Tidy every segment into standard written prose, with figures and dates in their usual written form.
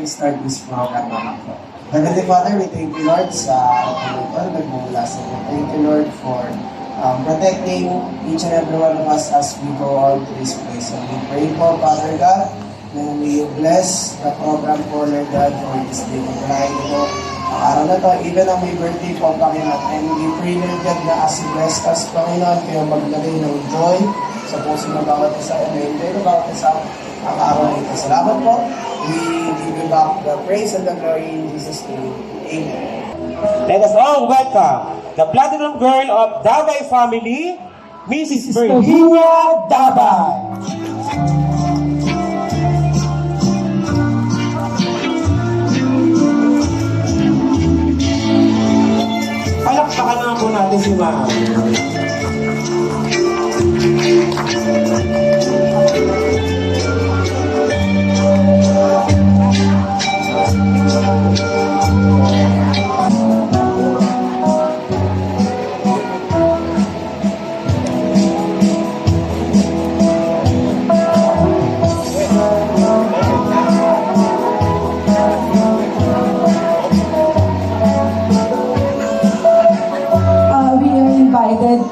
can start this program naman po. Heavenly Father, we thank you, Lord, sa araw nagmumula sa iyo. Thank you, Lord, for protecting each and every one of us as we go on to this place. And we pray po, Father God, na may bless the program po, Lord God, for this day. Pagkalain po, araw na to, even ang may birthday po, Panginoon. And we pray, Lord God, na as you bless us, Panginoon, kayo maglagay ng joy sa puso ng bawat isa, and enjoy ng bawat isa ang araw nito. Salamat po. We give you back the praise and the glory in Jesus' name. Amen. Let us all welcome the Platinum Girl of Dabay family, Mrs. Virginia Dabay. Palakpakan na po natin si Ma'am.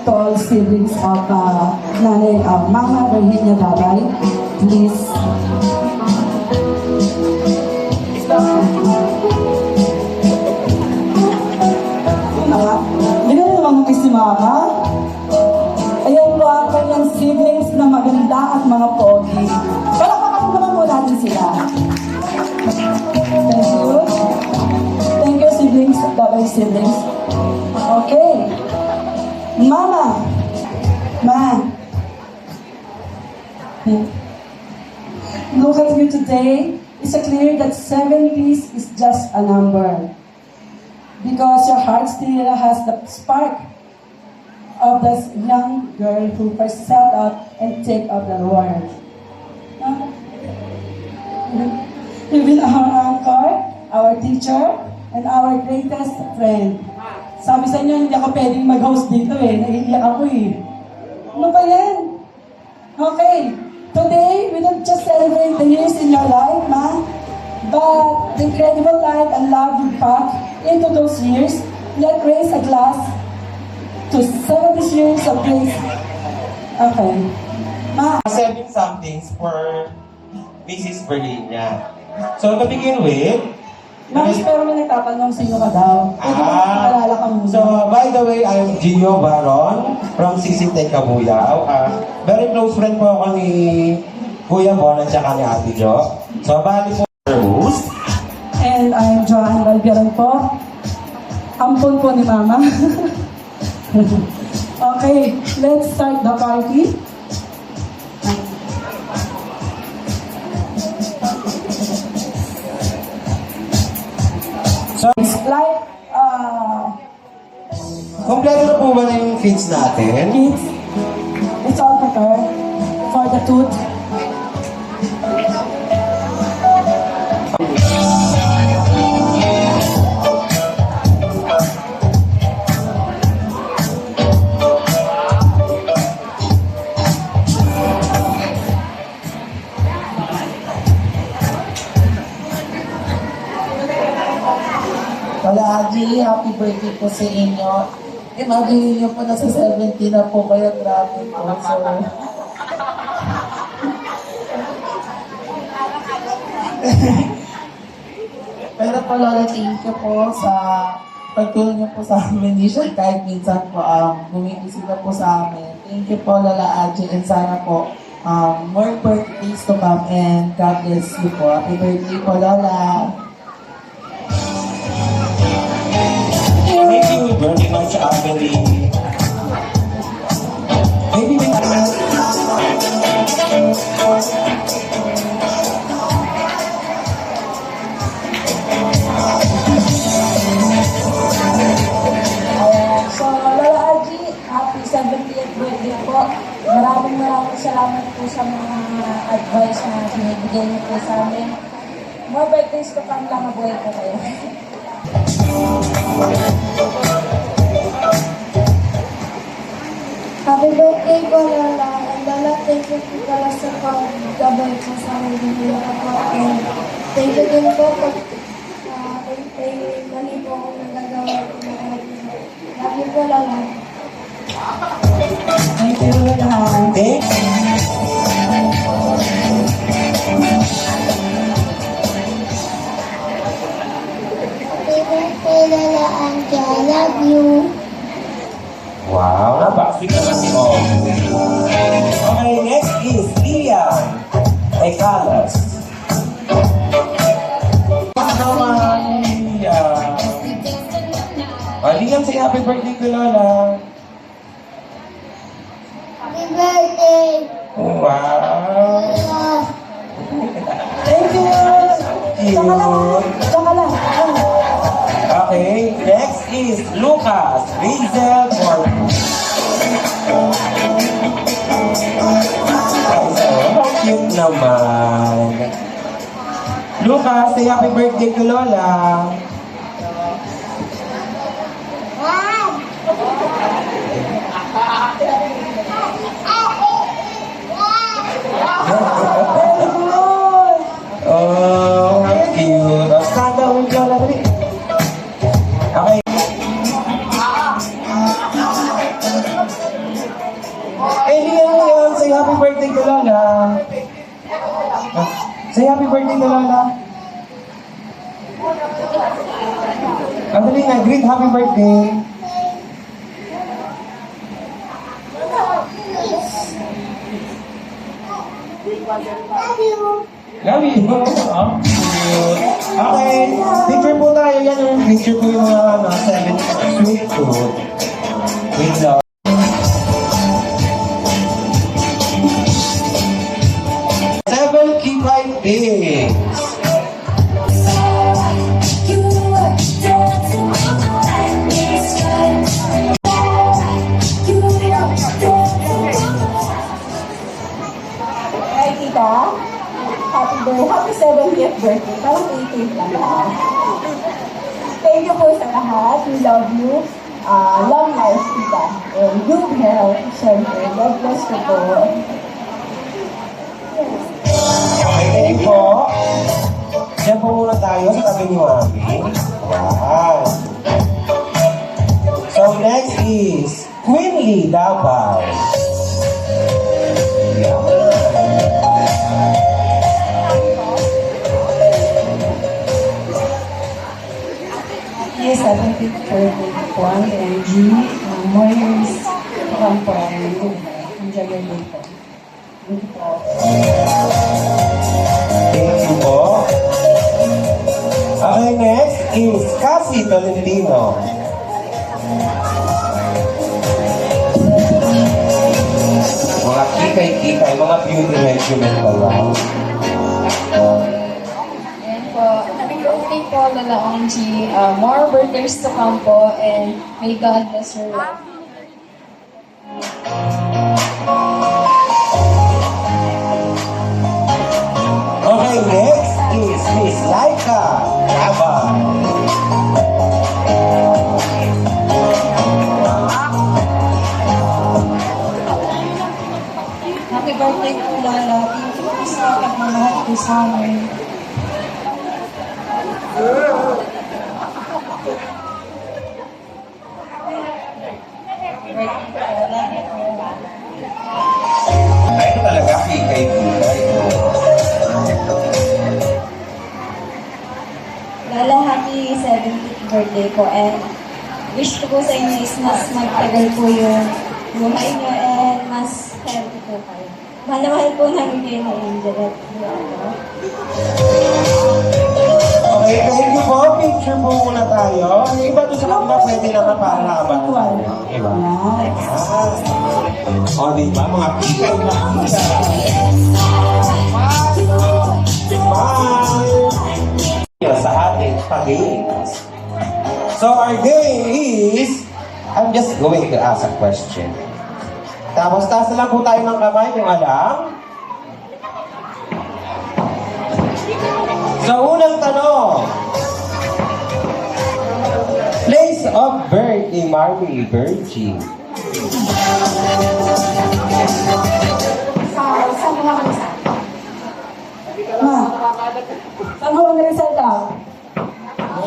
To all siblings of Nanay Mama Virginia Dabay, please. Hindi na naman kiss si Mama. Ayan po ang kanyang siblings na maganda at mga pogi. Palakpakan ko naman po natin sila. Thank you. Thank you, siblings, Dabay siblings. Okay. Mama, Ma, look at you today. It's clear that 70 is just a number. Because your heart still has the spark of this young girl who first set out and take up the world. You've been our anchor, our teacher, and our greatest friend. Sabi sa inyo, hindi ako pwedeng mag-host dito naiiyak ako Ano ba yan? Okay. Today, we don't just celebrate the years in your life, Ma, but the incredible life and love you packed into those years. Let's raise a glass to 70 years of grace. Okay. Ma. 7 somethings for Mrs. Virginia. So, to begin with, Mas, pero may nagtatanong sino ka daw. Pwede ko makalala ka muna. So, by the way, I'm Gio Baron from CCT Cabuyao. Very close friend po ako ni Kuya Bon at saka ni Ate Jo. So, bali po boost. And I'm Joanne Valvieron po. Ampon po ni Mama. Okay, let's start the party. So, Like, kompleto na po ba na yung feeds natin? kids, it's all prepared for the tooth. Palagi, happy birthday po sa inyo. Imagine niyo po na sa 70 na po kayo, grabe po. So, pero po, Lola, thank you po sa pagtulong niyo po sa amin. Minsan, kahit minsan po, gumigisita po sa amin. Thank you po, Lola Aji, and sana po, more birthdays to come, and God bless you po. Happy birthday po, Lola. Maybe we burn it out sa family. Maybe we So, Lola Aji, happy 70th birthday po. Maraming salamat po sa mga advice na sinibigay niyo po sa amin. More birthdays to come lang, mabuhay po kayo. Happy birthday po, Lola. And Lola, thank you po pala sa pag-gabay po sa amin. Hindi na po. And Thank you din po pag kay mali po ako nagagawa ko na love you po lang. Thank you, lahat. Thank Happy birthday, Lola Angie. I love you. Wow, napakasweet naman si Om. Okay, next is Ian Ecalas. Naman, Ian. Liam, say happy birthday to Lola. Happy birthday. Wow. Lola. Thank you. Tsaka lang. Cute. Tsaka lang. Okay, next is Lucas Rizel Corpus. How cute naman. Lucas, say happy birthday to Lola. Oh, how cute. Oh, stand up with Lola. Dali. Okay. Eh, Liam, say happy birthday to Lola. Say happy birthday to Lola. Ang dali nga, greet happy birthday. Love you. Love you. Oh, cute. Okay, picture po tayo. Yan yung picture po yung mga 7 sweet food. With love. Seven key things. Hi, tita. Happy 70th birthday. Parang 18th lang. Thank you po sa lahat. We love you. Long life, tita. And good health, syempre. God bless you po. Okay, thank you po. Diyan po muna tayo sa tabi ni Mami. Wow. So next is Queenly Davao. Yes, 70th birthday po ang MG. More years to come po. Enjoy your day po. Thank you po. Thank you po. Okay, next is Cassie Tolentino. Mga kikay-kikay, mga beauty regimen pa lang. Ayan po. Happy birthday po, Lola Angie. More birthdays to come po, and may God bless your life. Okay, next is Miss Laika Rabal. Happy birthday po, Lola. Thank you po sa pagmamahal po sa amin. Ay, ito talaga kikay-kikay. Lola, happy 70th birthday po. And wish ko po sa inyo is mas magtagal po yung buhay niyo and mas healthy po kayo. Mahal na mahal po namin kayo ng Angel at Lola. Okay, thank you po. Picture po muna tayo. Yung iba doon sa kanila pwede naman para habang tayo. Diba? O, diba? Mga kikay na Bye! Sa ating pag-games. So, our game is, I'm just going to ask a question. Tapos, taas na lang po tayo ng kamay kung alam. Sa unang tanong, place of birth ni Mary Virgin. Sa mga kusa. Ma, saan mo ang result ka?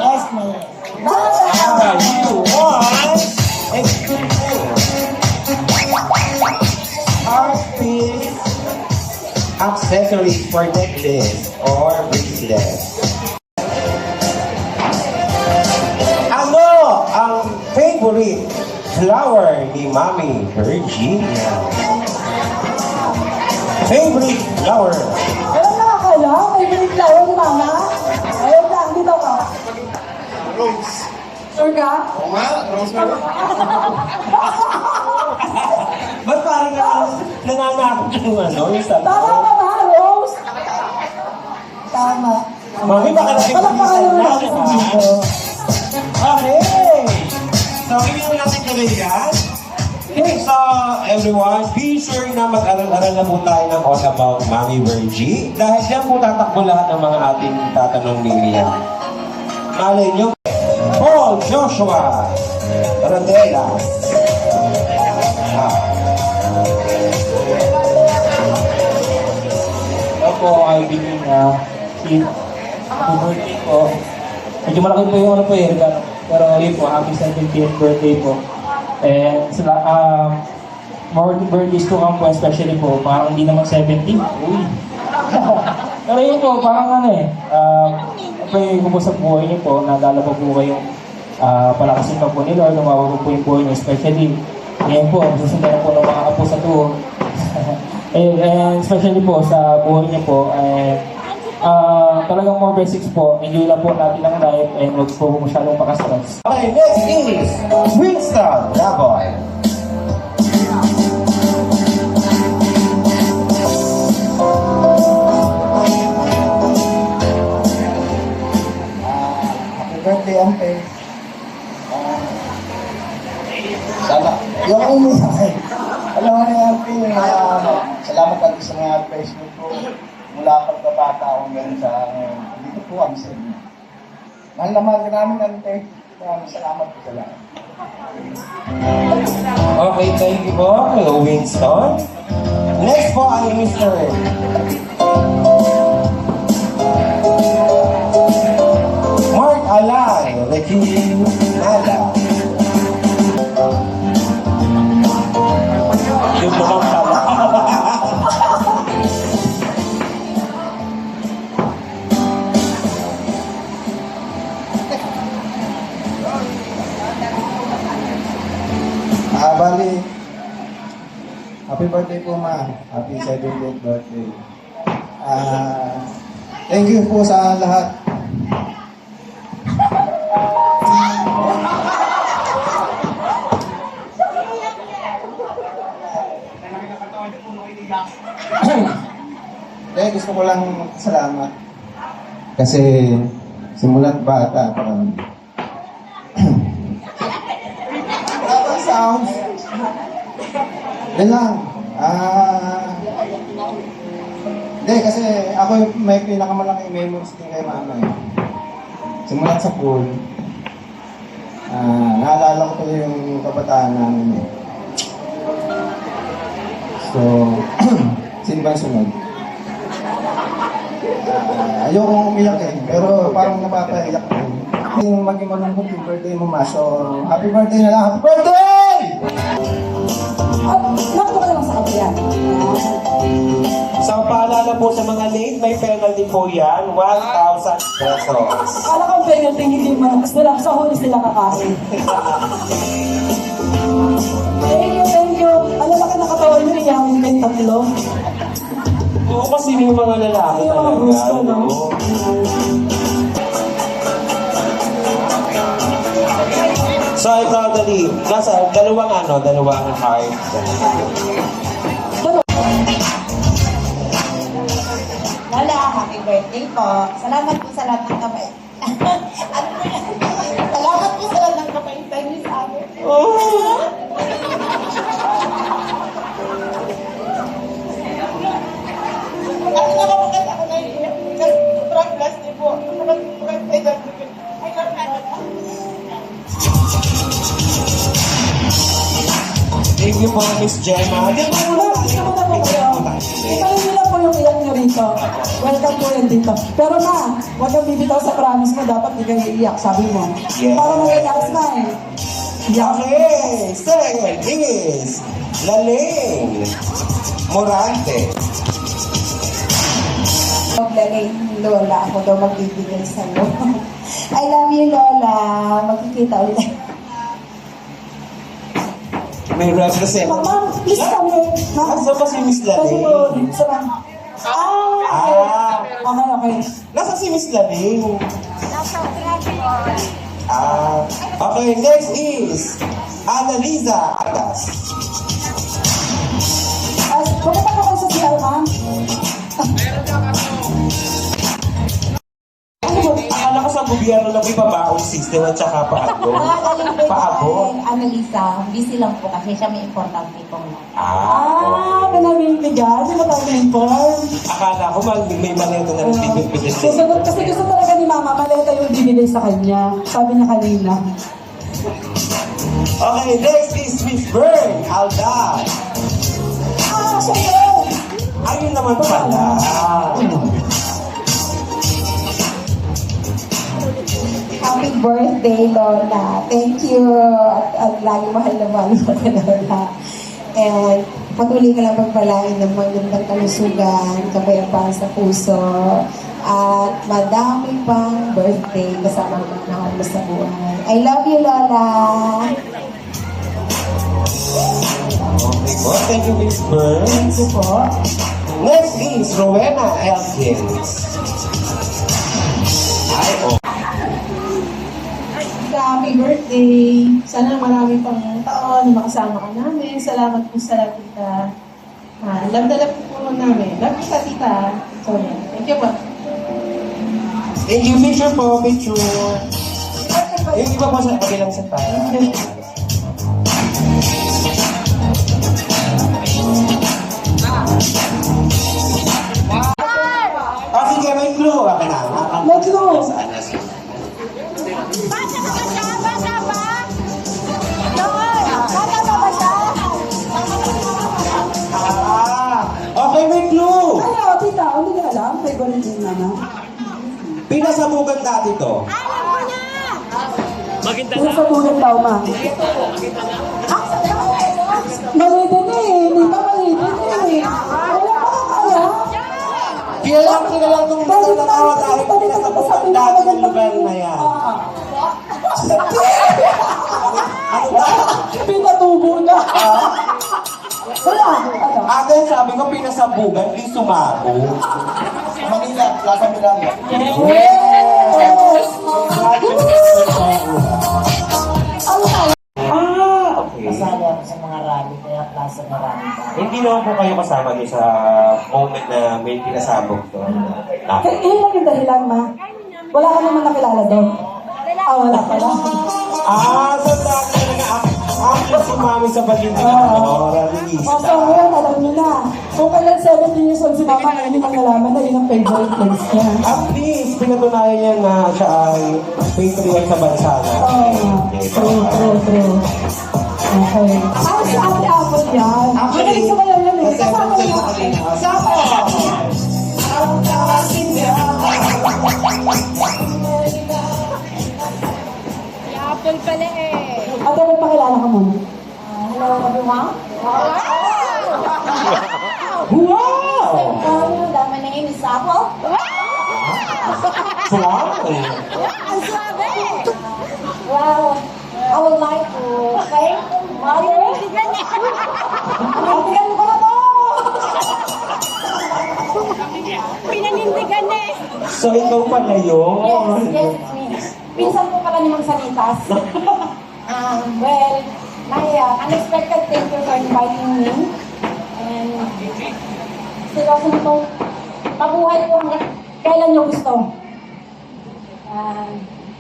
Yes, ma'am. You want a good piece accessories for necklace or bracelet. Ano ang favorite flower ni Mami Virginia? Favorite flower. Alam na akala, may biniglaw ni Mama. Ayun lang, dito ka. Rose. Sure ka? Oo nga, Rose na. Ba't parang nananakot yung ano, yung sabi? Tama ka ba, Rose? Tama. Mami, baka Palakpakan nag-ibig naman natin sa dito. Okay! So, hindi mo natin tuloy yan. Okay, so everyone, be sure na mag-aral-aral na po tayo ng All About Mami Virgie. Dahil dyan po tatakbo lahat ng mga ating tatanong ni Rian. Malay nyo, Paul Joshua Randela. Hello po, kaibigan na si happy birthday po. Medyo malaki po yung ano po eh, regalo. Pero yun po, happy 70th birthday po. And sila, more birthdays to come po, especially po, parang hindi naman 70. Uy! Pero yun po, parang ano eh, pwede ko po sa buhay niyo po, naalala po po kayong palakasin pa po ni Lord, lumawa po yung buhay niyo, especially, ngayon po, susundan po ng mga apo sa tuho. And especially po sa buhay niyo po, talagang more basics po, enjoy lang po natin ang life and huwag po masyadong makastress. Okay, next is Winston Laboy. Happy birthday, Ante. Sana. Yung umiyak. Alam mo na, Ante, salamat talaga sa mga advice niyo po. Mula pagkabata akong ganun sa dito po kami sa inyo. Mahal na mahal ka namin, Ante. Maraming salamat po sa lahat. Okay, thank you po, Winston. Next po ay Mr. Mark Alay, Regine Nada. Yung naman pala. Bali, happy birthday po, ma. Happy 70th birthday. Thank you po sa lahat. Gusto ko lang salamat. Kasi simulat bata, parang sounds. Yan lang. Hindi, kasi ako may pinakamalaking memories din kay mama eh. Simulat sa pool. Naalala ko tuloy yung kabataan namin eh. So, sino ba yung sunod? Ayokong umiyak eh, pero parang napapaiyak ko. Yung maging malungkot yung birthday mo, ma. So, happy birthday na lang. Happy birthday! Nakita ka lang sa kabila. So, paalala po sa mga late, may penalty po yan, 1,000 pesos. Akala kang penalty, hindi man. Sila, sa huli sila kakain. Thank you, thank you. Ano ba ka nakatawan nyo? Iyamin kayo tatlo. Oo, kasi yung mga lalaki Yung mga talaga. gusto, no? Oo. So, ikaw, dali. Nasa dalawang heart. Lola, happy birthday po. Salamat po sa lahat ng kamay. Salamat po sa lahat ng kapaitan niyo sa amin. Ako nakapagkat ako na iiyak. Kasi sobrang blessed niyo po. Sobrang I love you. I love you. Thank you po, Miss Gemma. Gusto mo na po kayo. Itayin nila po yung yung iyak nyo rito. Welcome po yan dito. Pero ma, huwag kang bibitaw sa promise mo, dapat di kayo iiyak, sabi mo. Yes. Para mag-relax na eh. Iyak. Okay, second is Laling Morante. Maglalay ni Lola, ako daw magbibigay sa'yo. I love you, Lola. Magkikita ulit. May represent. Mama, please kami. Nasa pa si Miss Kasi Laling? po, sa lang. Okay, okay. Nasa si Miss Laling? Okay, next is Annalisa Agas. Pumunta ka kayo sa CR, ma'am. Akala ko sa gobyerno lang ipabaong system at saka paabot. Paabot. Annalisa, busy lang po kasi siya may importante pong Pinamimigay. Hindi mo tayo inform. Akala ko may maleta na nagbibigay. Susunod, kasi gusto talaga ni Mama, maleta yung bibigay sa kanya. Sabi niya kanina. Okay, next is Miss Bern Aldan. Siyempre! Ayun naman pala. Happy birthday, Lola. Thank you. At lagi mahal na mahal ko ka, Lola. And patuloy ka lang pagpalain ng magandang kalusugan, kapayapaan sa puso, at madami pang birthday kasama ng mga mahal mo sa buhay. I love you, Lola. Okay po, thank you, Miss Bern. Thank you po. Next is Rowena Elkins. Ay, oh. Happy birthday! Sana marami pang taon na makasama ka namin. Salamat po sa lahat, tita. Love na love po namin. Love kita, tita. Sorry. Thank you po. Thank you, picture po, picture. Yung iba po sa kabilang sa tayo. Sige, may clue. Okay na. May clue. Okay, may clue. Ay, tita, hindi ka alam. Favorite din naman. Pinasabugan dati to. Kung sa bulan daw, ma. Mali din eh. Di ba mali din eh. Wala pa ka kaya. Kilalang nung natawa dahil pinasabugan dati ng lugar na yan. Ano ba? Pinatubo na. Wala. Ano? Ate, sabi ko pinasabugan, di sumago. Manila, Plaza Miranda. Yes! Okay. Kasali ako sa mga rally, kaya Plaza Marami pa. Hindi naman po kayo kasama niyo sa moment na may pinasabog to. Yun lang yung dahilan, ma. Wala ka naman nakilala doon. Wala pala. Sa dati na actually si mami sa Balinda na rallyista. So ngayon, alam niyo na. Kung kailan 17 years old si mama, ngayon yung nalaman na yun ang favorite place niya. At least, pinatunayan niya na siya ay patriot sa bansa na. True. Okay. Si Ate Apple yan. Magaling sa kayo yan eh. Kasama niya. Apple pala eh. Ate, magpakilala ka muna. Hello, everyone. Wow! My name is Apple. Wow! Ang swabe! Well, I would like to thank Mother. Ate, ano ka na to? Pinanindigan na eh. So, ikaw pala yun? Yes, it's me. Pinsan po pala ni Mang Sanitas. Well, my unexpected thank you for inviting me. And seryoso na itong pabuhay po hanggang kailan nyo gusto.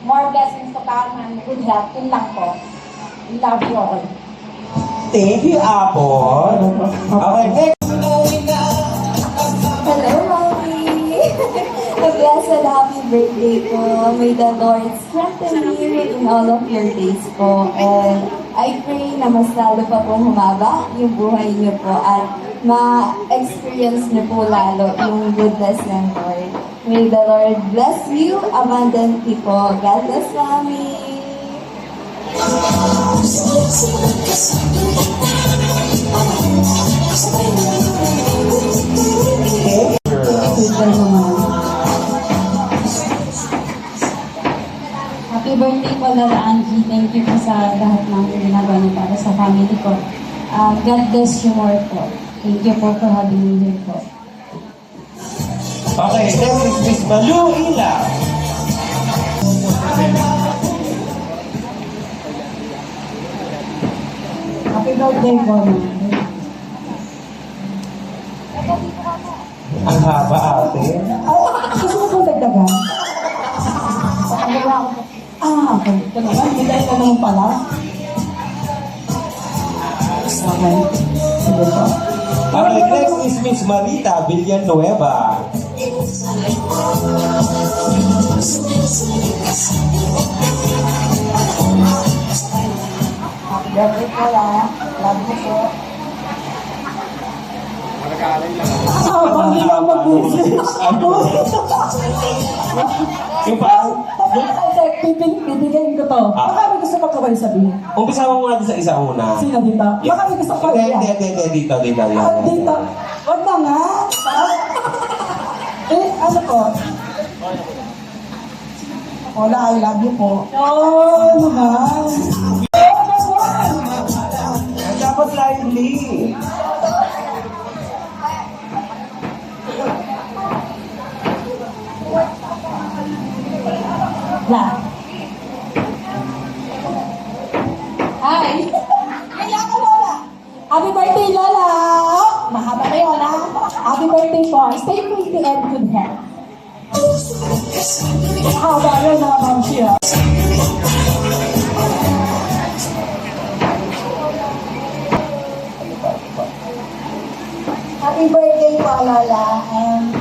More blessings to come and good health. Yun lang po. We love you all. Thank you, Apple. Okay, next. Hello, Mommy! A blessed happy birthday po. May the Lord strengthen you in all of your days po. And I pray na mas lalo pa pong humaba yung buhay niyo po. At ma-experience niyo po lalo yung goodness ng Lord. May the Lord bless you abundantly po. God bless, Mami. Happy birthday po, Lola Angie. Thank you po sa lahat ng ginagawa niyo para sa family ko. God bless you more po. Thank you po for having me here po. Okay, next is Miss Malu Ila. Happy birthday po, ma'am. Ang haba ate. Gusto mo po dagdagan? Okay. Talaga, hindi tayo ka naman pala. Okay. Sige po. Okay, next is Miss Marita Villanueva. Happy birthday po, love mo po. Hindi na mag-message. Yung parang, Bibigyan ko to. Baka may gusto pa kawal sabihin. umpisa mo muna sa isa una. Sino dito? Baka may gusto pa Hindi, dito. Dito. Wag na nga. Ano po? Hola, I love you po. Oh, naman. Dapat lively. La. Hi! Kaya ka, Lola. Happy birthday, Lola. Mahaba na yun, ha? Happy birthday po. Stay healthy and good health. Haba yun, ha, Ma'am Shia. Happy birthday po, Lola.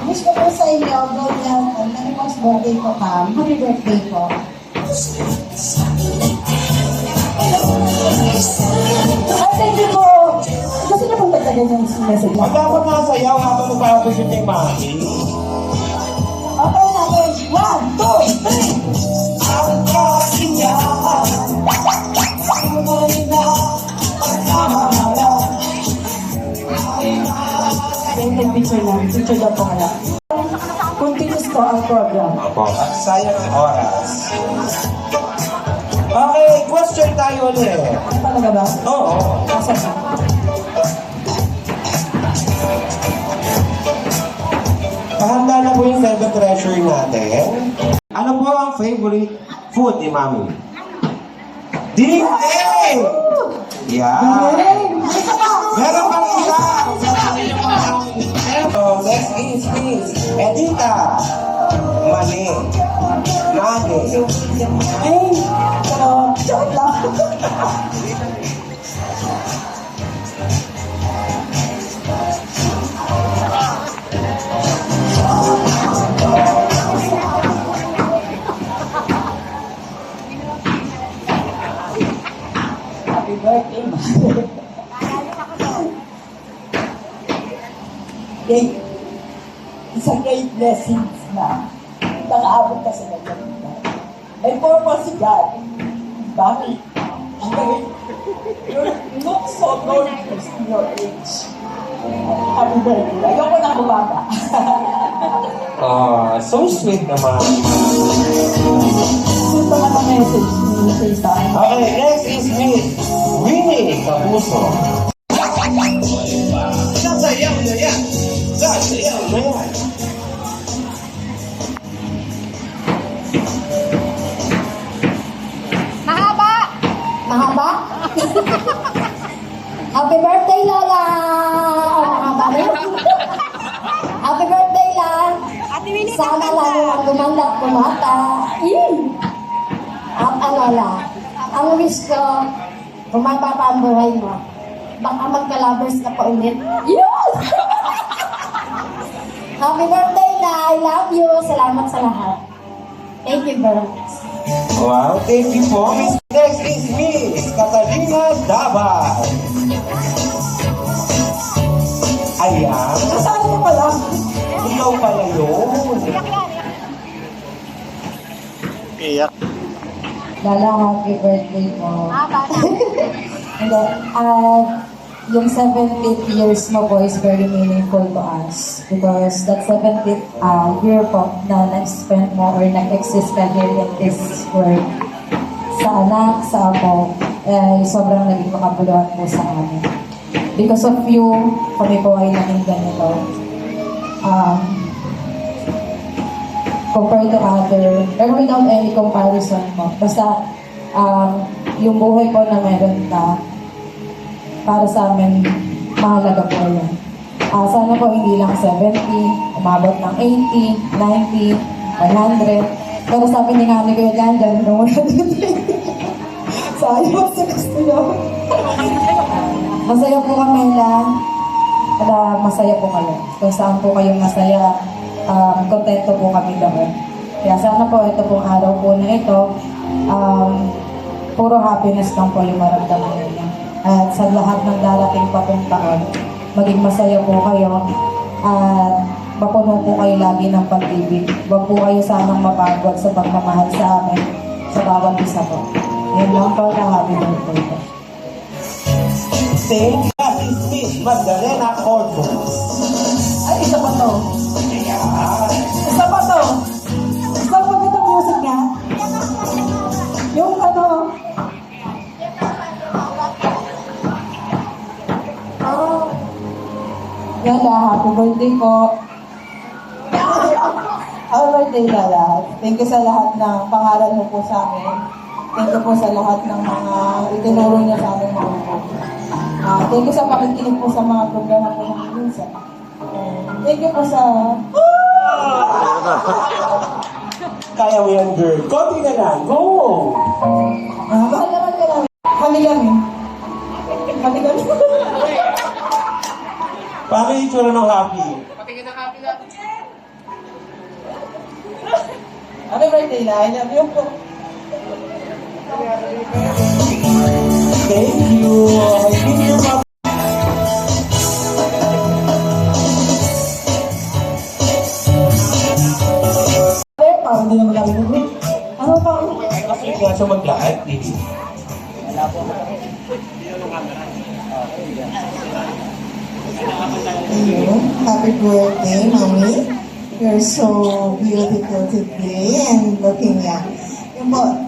Wish ko po sa inyo, good health, and many more birthday po, Pam. Happy birthday po. Ay, thank you po. Gusto niyo pong dagdagan yung message Ang lang? dapat masayaw habang nagpapagod yung mami. Okay natin. 1, 2, 3. Picture lang. Picture lang po kaya. Continuous po ang program. Opo, sayang ang oras. Okay, question tayo ulit. Talaga ba? Oo. Asa na? Pahanda na po yung seven treasure natin. Ano po ang favorite food ni Mami? Ding-ding! Yeah! Meron pang isa! So, next is Miss Edita Mani. Ay, pero, joke lang. Happy birthday, Mother. Isang great blessings na nakaabot ka sa ganyan. May purpose si God. Bakit? You look so gorgeous in your age. Happy birthday. Ayoko na bumaba. So sweet naman. Ito nga na message ni Tita. Okay, next is Miss Winnie Kapuso. Sasayaw na yan! Sasayaw na yan! Mahaba? Happy birthday, Lola! Mahaba na yun. Happy birthday, La! Sana lalo lang gumanda at kumata. At Lola, ang wish ko, bumaba pa ang buhay mo. Baka magka-lovers ka pa ulit. Yes! Happy birthday, La! I love you! Salamat sa lahat. Thank you very much. Wow, thank you po. Next is Miss Catalina Dabal. Lala, happy birthday po. Hindi, yung 70th years mo po is very meaningful to us because that 70th year po na nag-spend mo or nag-exist ka here in this world sa anak, sa ako, sobrang naging makabuluhan po sa amin. Because of you, kami po ay naging ganito. Compared to other, pero without any comparison po. Basta, yung buhay po na meron ka, para sa amin, mahalaga po yan. Sana po hindi lang 70, umabot ng 80, 90, 100. Pero sabi ni Ngani ko yan, dyan mo 120. Sayang sa gusto nyo. Masaya po kami lang. Masaya po kayo. Kung saan po kayong masaya, kontento po kami doon. Kaya sana po ito pong araw po na ito, puro happiness lang po yung maramdaman ninyo. At sa lahat ng darating pa pong taon, maging masaya po kayo at mapuno po kayo lagi ng pag-ibig. Huwag po kayo sanang mapagod sa pagmamahal sa amin sa bawat isa po. Yan lang po na happy birthday po. Thank you, Miss Magdalena Corpus. Ay, isa pa to. Isa pa to. Isa pa ito music niya. Yung ano. Lala, happy birthday po. Happy birthday, Lala. Thank you sa lahat ng pangalan mo po sa amin. Thank you po sa lahat ng mga itinuro niya sa amin mga po. Thank you sa pakikinig po sa mga programa po ng minsan. Thank you po sa... Kaya mo yan, girl. Konti na lang. Go! Mahal naman ka namin. Kami. Paano yung itsura ng happy? Happy birthday, La. I love you po. Thank you. I think you're my... Parang hindi naman kami nito. Ano pa? Kasi nga siya mag-live, eh. Hello. Happy birthday, Mommy. You're so beautiful today and looking young.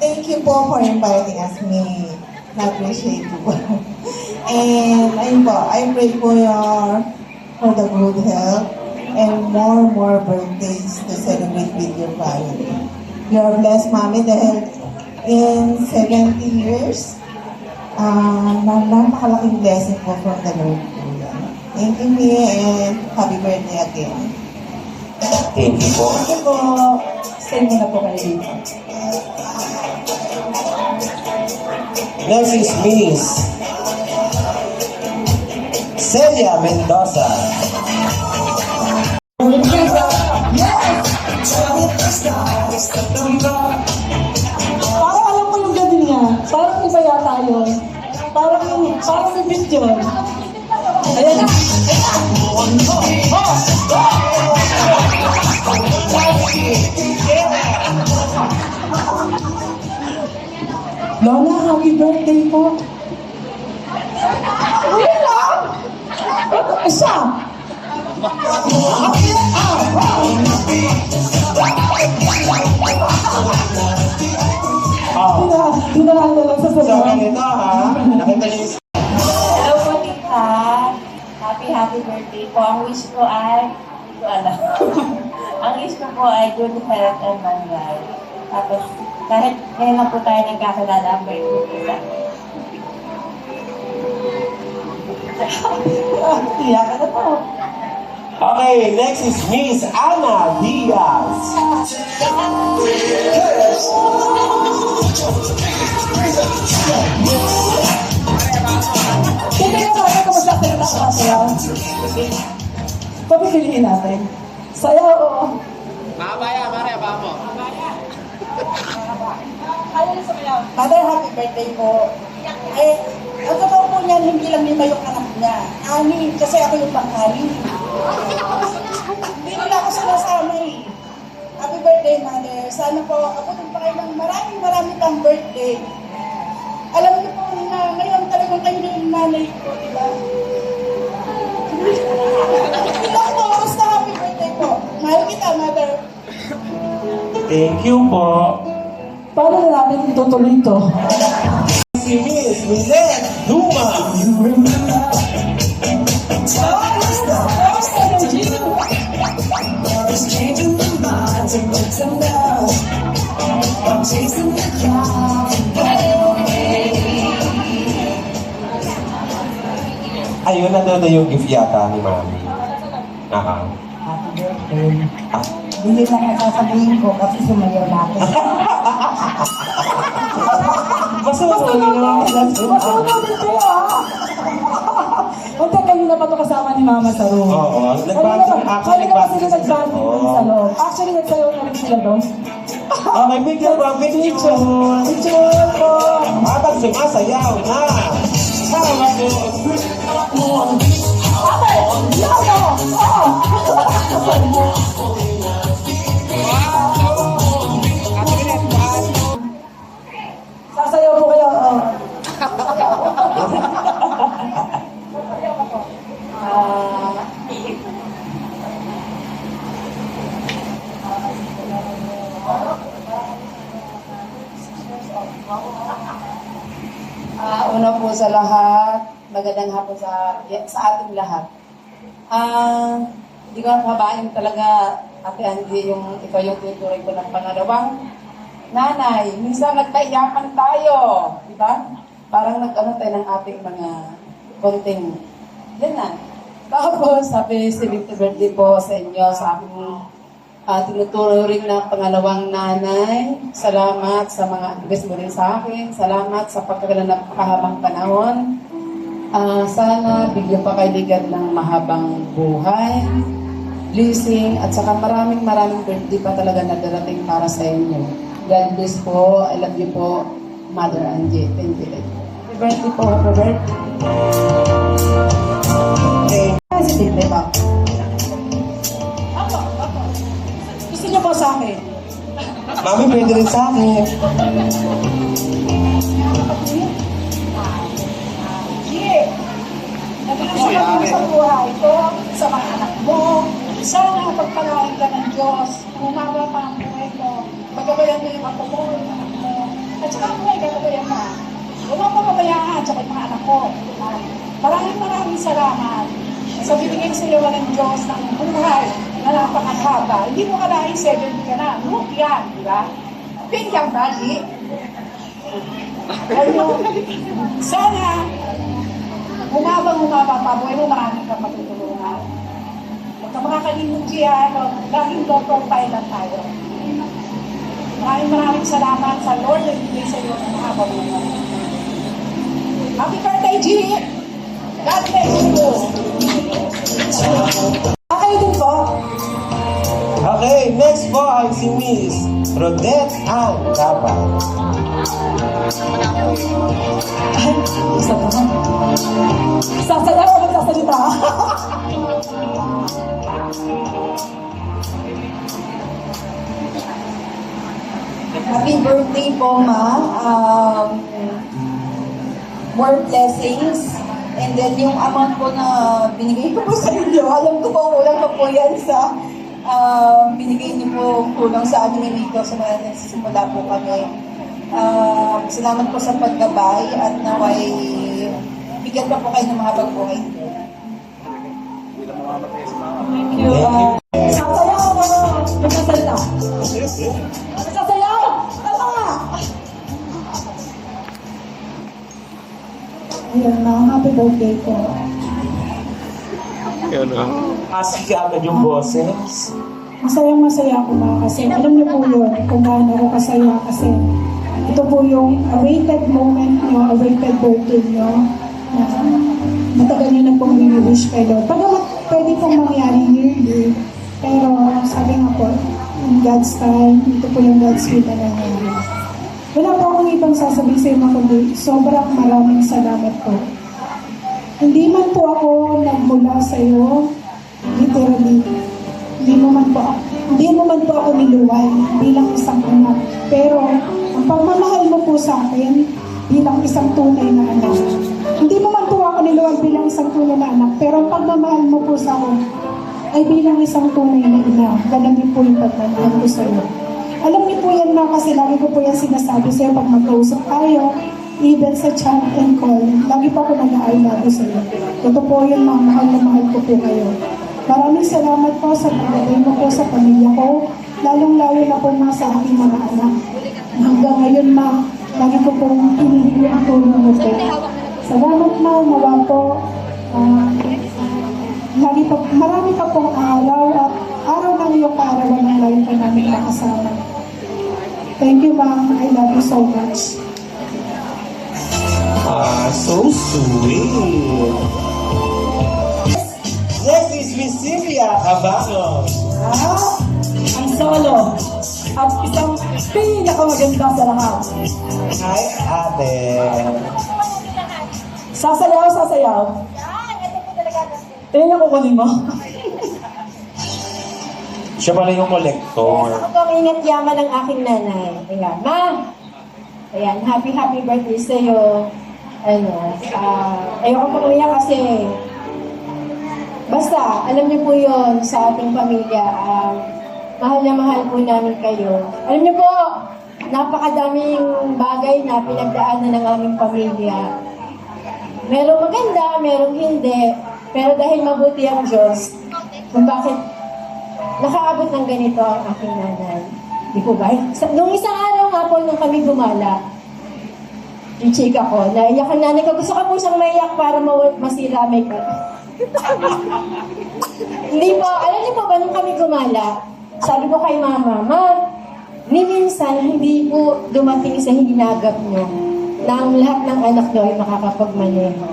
Thank you po for inviting us. Me na-appreciate you po. And ayun po, I pray for the good health and more birthdays to celebrate with your family. You are blessed, Mommy, dahil in 70 years, napakalaking blessing po from the Lord. Thank you, Mia, and happy birthday again. Thank you po. Ito po, send mo na po kayo dito. Next is Miss Celia Mendoza. Parang alam ko yung gabi niya. Parang iba yata yun. Parang may beat yun. Ayan. Lola, happy birthday po. Uy lang! Isa! Dinahan na lang sa So, salon. ganito ha. Nakita niyo yung... Hello po, tita. Happy birthday po. Ang wish ko ay, hindi ko alam. Ang wish ko po ay good health and long life. Tapos, kahit ngayon lang po tayo nagkakilala, ang birthday po kita. Iyak ka na po. Okay, next is Miss Ana Diaz. Hindi ka ba ito masyadong nakasayaw? Papipiliin natin. Sayaw o... Mother, happy birthday po. Ang totoo po niyan, hindi lang lima yung anak niya. Ani, kasi ako yung pang-ani. Hindi nila ako sinasama eh. Happy birthday, Mother. Sana po, abutin pa kayo ng marami. pang birthday. Alam niyo po na ngayon talagang kayo na yung nanay ko, di ba? Ilang po, basta happy birthday po. Mahal kita, mother. Thank you po. Paano na natin itutuloy ito? Si Miss Milet Duma. Ayun, na yung gift yata ni Mami. Happy birthday. Hindi lang ang sasabihin ko kasi sumayaw na ako. Masunod din kayo, ha? Unti, kayo na pa ito kasama ni Mama sa room. Oo, Kaya actually naman sila nag-banding Oo. sa loob. Actually, nagsayaw na rin sila doon. Okay, picture po, picture. Picture po! Habang sumasayaw na. Sama po. Sasayaw po kayo. Oh. Una po sa lahat, magandang hapon sa ating lahat. Hindi ko mababain talaga, Ate Angie, ikaw yung tutuloy ko ng pangalawang nanay. Minsan nagkaiyakan tayo, di ba? Parang nag-ano tayo ng ating mga konting, yan na. Tapos, happy 70th birthday po sa inyo, sa aking tinuturing na pangalawang nanay. Salamat sa mga advice mo rin sa akin. Salamat sa pagkakaroon ng kahabang panahon. Sana bigyan pa kayo ligad ng mahabang buhay, blessing, at saka maraming birthday pa talaga na darating para sa inyo. God bless po. I love you po, Mother Angie. Thank you. Happy birthday po. Happy birthday. Kasi birthday pa. Gusto niyo po sa akin? Mami, pwede rin sa akin. Nagkakasalan mo sa buhay ko, sa mga anak mo. Sana pagpalain ka ng Diyos, umaba pa ang buhay mo. Pagkabayan mo yung ako mo, yung anak mo. At saka ang buhay, gagabayan mo. Huwag mo pababayaan, at saka yung mga anak ko. Maraming salamat sa binigay sa iyo ng Diyos ng buhay na napakahaba. Hindi mo kalahin 70 ka na. Look yan, di ba? Pink yung bali. Sana humaba pa, buhay mo maraming kang matutulungan. Huwag ka makakalimut yan, laging low profile lang tayo. Maraming salamat sa Lord na bigay sa iyo ng habang mo. Happy birthday, G! God bless you! Okay din po. Okay, next po ay si Miss Rodette Ann Cabal. Isa pa. Sasayaw o magsasalita? Happy birthday po, Ma. More blessings. And then yung amount po na binigay ko po sa inyo, alam ko po kulang pa po yan sa binigay niyo po kulang sa amin ni Miko sa mga nagsisimula po kami. Salamat po sa paggabay at naway bigyan pa po kayo ng mga pagbuhay. Thank you. Sasayaw o magsasalita? Magsasayaw? Tama nga! Ayun na, happy birthday po. Asik ka agad yung boses. Masayang-masaya ako na kasi alam niyo po yun kung gaano ako kasaya kasi ito po yung awaited moment nyo, awaited birthday nyo. Matagal nyo na pong wini-wish kay Lord. Pagamat pwede pong mangyari yearly, pero sabi nga po, in God's time, ito po yung God's will na nangyari. Wala po akong ibang sasabihin sa inyo kundi sobrang maraming salamat po. Hindi man po ako nagmula sa iyo, literally, hindi mo man po ako niluway bilang isang anak. Pero Ang pagmamahal mo po sa akin bilang isang tunay na anak. Hindi mo man po ako niluwag bilang isang tunay na anak, pero ang pagmamahal mo po sa akin ay bilang isang tunay na ina. Ganun din po yung pagmamahal ko sa iyo. Alam niyo po yan na kasi lagi ko po yan sinasabi sa iyo pag magkausap tayo, even sa chat and call, lagi pa ako nag-I love you sa iyo. Ito po yun, mahal na mahal ko po kayo. Maraming salamat po sa pagdating mo po sa pamilya ko, lalong-lalo na po mga sa aking mga anak. Hanggang ngayon, ma, lagi ko pong pinili ang tulong mo po. Salamat, ma, nawa po. Marami pa pong araw at araw ng iyong kaarawan ng layo pa namin makasama. Thank you, ma'am. I love you so much. So sweet. Yes, is Miss Sylvia Abangon. Ang solo at isang pinakamaganda sa lahat. Hi, ate. Sasayaw. Tingnan ko kunin mo. Siya pala yung collector. Ako po ang ingat yaman ng aking nanay. Ayan, ma! Ayan, happy birthday sa'yo. Ayoko pong umiyak kasi basta, alam niyo po yun sa ating pamilya. Mahal na mahal po namin kayo. Alam niyo po, napakadaming bagay na pinagdaanan ng aming pamilya. Merong maganda, merong hindi. Pero dahil mabuti ang Diyos, kung bakit nakaabot ng ganito ang aking nanay. Di po ba? Nung isang araw nga po, nung kami gumala, yung chika ko, naiyak ang nanay ko. Gusto ko po siyang maiyak para masira may ka. Hindi po, alam niyo po ba, nung kami gumala, sabi ko kay mama, ni minsan hindi po dumating sa hinagap niyo na ang lahat ng anak niyo ay makakapagmaneho.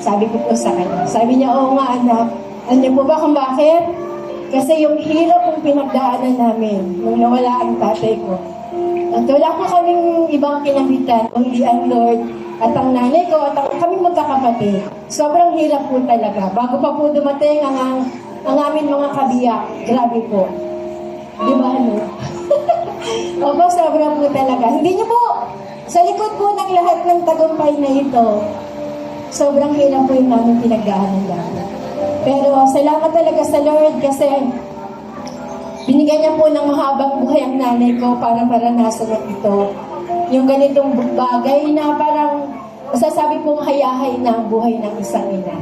Sabi ko po sa kanya. Sabi niya, oo nga anak. Alam niyo po ba kung bakit? Kasi yung hirap ng pinagdaanan namin nung nawala ang tatay ko. At wala po kaming ibang kinabitan, kundi ang Lord at ang nanay ko at kaming magkakapatid. Sobrang hirap po talaga. Bago pa po dumating ang aming mga kabiyak. Grabe po. Di ba ano? Opo, sobrang po talaga. Hindi niyo po, sa likod po ng lahat ng tagumpay na ito, sobrang hirap po yung namin pinagdaanan dahil. Pero salamat talaga sa Lord kasi binigyan niya po ng mahabang buhay ang nanay ko para maranasan ito. Yung ganitong bagay na parang masasabi pong hayahay na ang buhay ng isang ina.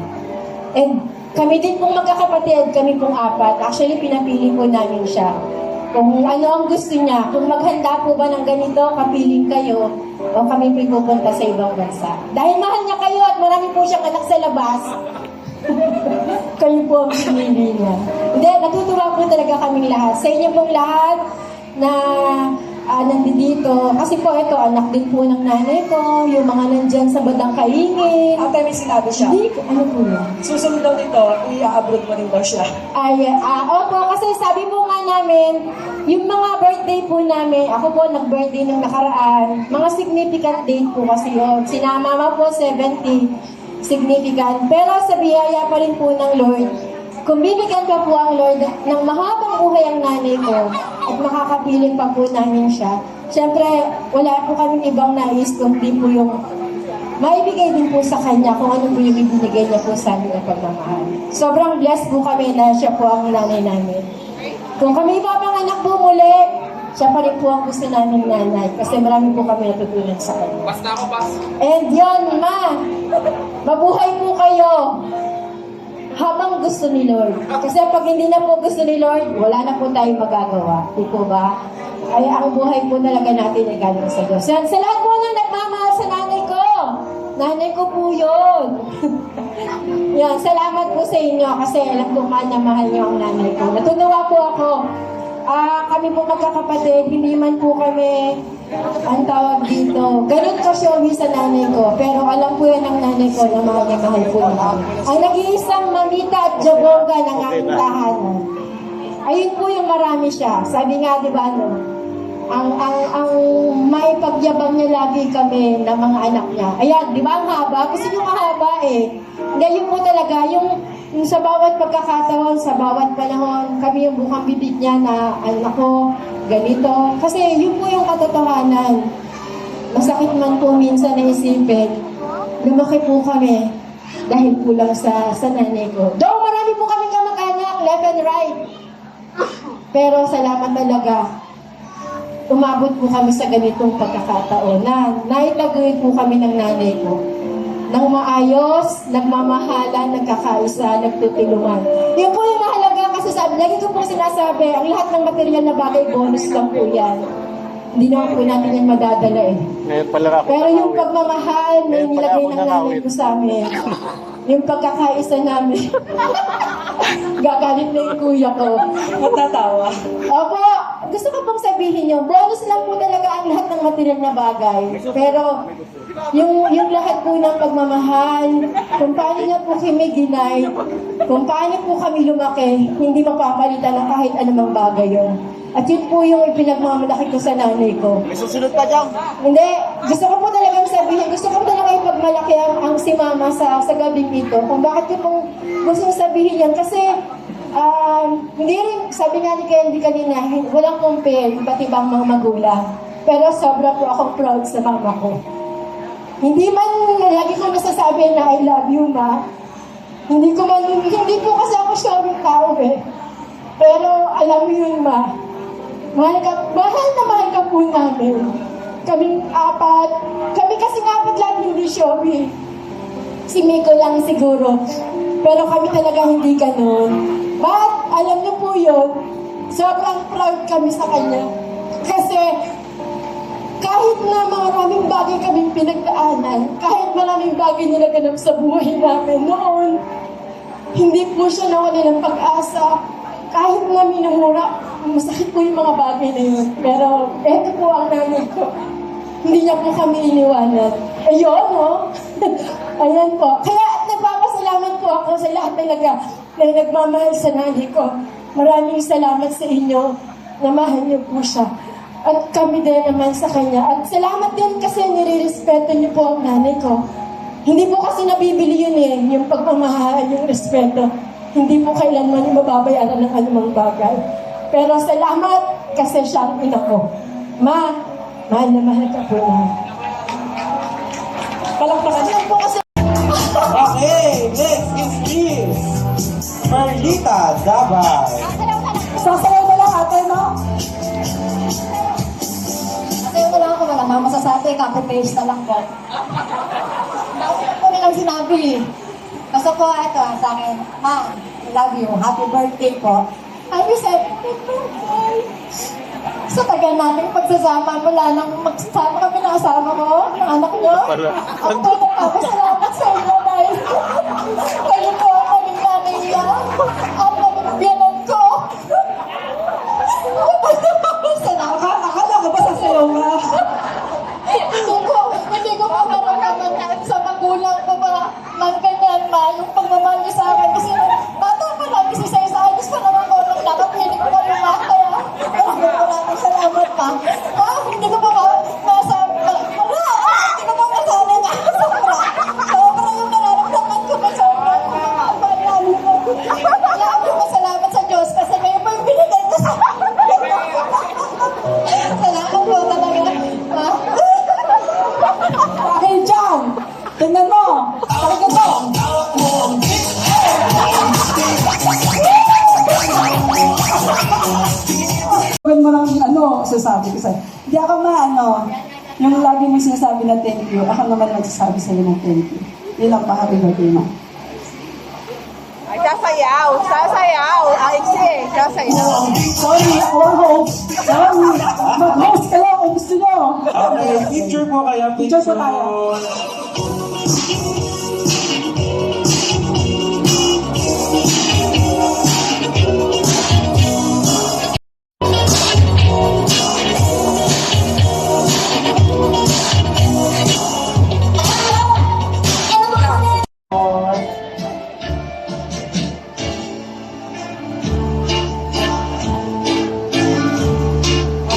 And kami din pong magkakapatid, kami pong apat. Actually, pinapili po namin siya. Kung ano ang gusto niya, kung maghanda po ba ng ganito, kapiling kayo, o kami pupunta sa ibang bansa. Dahil mahal niya kayo at marami po siyang anak sa labas, kayo po ang pinili niya. Hindi, natutuwa po talaga kaming lahat. Sa inyo pong lahat na nandito. Kasi po ito, anak din po ng nanay ko, yung mga nandyan sa Badang Kaingin. Ang may sinabi siya. Hindi, ano po yun? Susunod daw nito, i-abroad mo rin daw siya. Opo, kasi sabi po nga namin, yung mga birthday po namin, ako po nag-birthday ng nakaraan, mga significant date po kasi yun. Sina mama po, 70, significant. Pero sa biyaya pa rin po ng Lord, kung bibigyan pa po ang Lord ng mahabang buhay ang nanay ko at makakapiling pa po namin siya, syempre, wala po kami ibang nais kundi po yung maibigay din po sa kanya kung ano po yung ibinigay niya po sa amin ng pagmamahal. Sobrang blessed po kami na siya po ang nanay namin. Kung kami ipapanganak po muli, siya pa rin po ang gusto namin nanay kasi marami po kami natutunan sa kanya. Basta ako, bas. And yun, ma, mabuhay po kayo habang gusto ni Lord. Kasi pag hindi na po gusto ni Lord, wala na po tayong magagawa. Di po ba? Ay, ang buhay po talaga natin ay galing sa Diyos. Sa lahat po nang nagmamahal sa nanay ko, nanay ko po yun. Yan, salamat po sa inyo kasi alam ko mahal na mahal niyo ang nanay ko. Natutuwa po ako. Kami po magkakapatid, hindi man po kami ang tawag dito. Ganun ka showbiz sa nanay ko. Pero alam po yan ng nanay ko na mahal na mahal po niya. Ang nag-iisang mamita at jaboga ng aking tahanan. Ayun po yung marami siya. Sabi nga, di ba, ang may pagyabang niya lagi kami ng mga anak niya. Ayan, di ba ang haba? Gusto niyo mahaba eh. Ngayon po talaga, yung sa bawat pagkakataon, sa bawat panahon, kami yung bukang bibig niya na anak ko, ganito. Kasi yun po yung katotohanan. masakit man po minsan na isipin, lumaki po kami dahil po lang sa nanay ko. Though marami po kami kamag-anak, left and right. Pero salamat talaga, umabot po kami sa ganitong pagkakataon na naitaguin po kami ng nanay ko. Nang maayos, nagmamahalan, nagkakaisa, nagtutulungan. Yun po yung mahalaga kasi lagi ko po sinasabi, ang lahat ng material na bagay, bonus lang po yan. Hindi naman po natin yan madadala eh. Pero yung pagmamahal na nilagay ng nanay ko sa amin, yung pagkakaisa namin, gagalit na yung kuya ko. Matatawa. Opo, gusto ko pong sabihin nyo, bonus lang po talaga ang lahat ng material na bagay. Pero yung lahat po ng pagmamahal, kung paano niya po kami ginay, kung paano po kami lumaki, hindi mapapalitan ng kahit anumang bagay yun. At yun po yung ipinagmamalaki ko sa nanay ko. May susunod pa dyan. Hindi, gusto ko po talagang sabihin, gusto ko talaga ipagmalaki ang si mama sa gabing ito. Kung bakit ko pong gusto sabihin yan. Kasi, hindi rin, sabi nga ni Candy kanina, walang compare, iba't ibang mga magulang. Pero sobra po akong proud sa mama ko. Hindi man, lagi ko nasasabi na I love you, ma. Hindi po kasi ako showing tao eh. Pero alam mo yun, ma. Mahal na mahal ka po namin. Kaming apat. Kami kasing apat lang, hindi showy. Si Miko lang siguro. Pero kami talaga hindi ganun. But, alam niyo po yun, sobrang proud kami sa kanya. Kasi, kahit na maraming bagay kaming pinagdaanan, kahit maraming bagay nilaganap sa buhay namin noon, hindi po siya nawala ng pag-asa. Kahit na minahura, masakit po yung mga bagay na yun. Pero eto po ang nanay ko. Hindi niya po kami iniwanan. Ayun, no? Ayan po. Kaya nagpapasalamat po ako sa lahat talaga na nagmamahal sa nanay ko. Maraming salamat sa inyo na mahal niyo po siya. At kami din naman sa kanya. At salamat din kasi nire-respeto niyo po ang nanay ko. Hindi po kasi nabibili yun eh, yung pagmamahal, yung respeto. Hindi po kailanman yung mababayaran ng anumang bagay. Pero salamat kasi siya ang ina ko. Ma, mahal na mahal ka po na. Palakpakan lang po kasi. Okay, next is Miss Marlita Dabay. Sasayaw na lang ate, no? Sasayaw na lang ako, wala na masasabi, copy-paste na lang po. Bakit po nilang sinabi? Basta po ito sa akin, ma, love you, happy birthday po. Happy 70th birthday! Sa tagal natin pagsasama, mula nang magsasama kami ng asawa ko, ng anak nyo. Ang po nagpapasalamat sa inyo dahil kayo po ang kaming nanay niya. Ang kaming biyanan ko. Salamat! Akala ko ba sasayaw nga? Hindi ko pa maramdaman sa magulang ko ba ng ganyan ma, yung pagmamahal niya sa akin. Kasi bata pa lang, kasi sa isa ayos pa naman ko nung nakapinig ko kami mga kaya. Maraming salamat pa. Hindi ko pa masabi. Hindi ko pa masabi nga. Sobra yung nararamdaman ko pa sobra. Kaya ako masalamat sa Diyos kasi ngayon pa yung binigay ko sa akin. Salamat po talaga. Dahil dyan, tingnan mo. Talaga to. Huwag mo lang sasabi ko sa'yo. Hindi ako yung lagi mo sinasabi na thank you, ako naman magsasabi sa'yo ng thank you. Yun lang pa, happy birthday mo. Ay, sasayaw! Sasayaw! Iksi! Sasayaw! Sorry, ako ang host. Sorry, mag-host kayo kung gusto nyo. Okay, picture po kayo. Picture po tayo.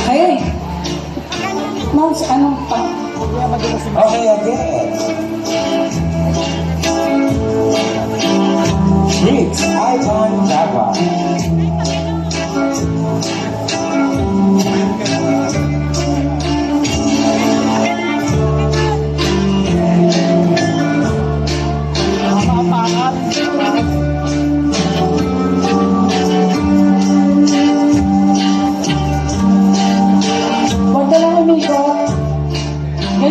Okay. Mouse, anong pa? Okay, again. Briggs Ivan Dabay.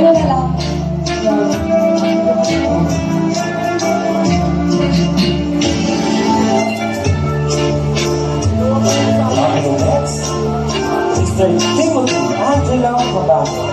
Ganun na lang. Okay, next. Mr. Timothy Angelo Cobago.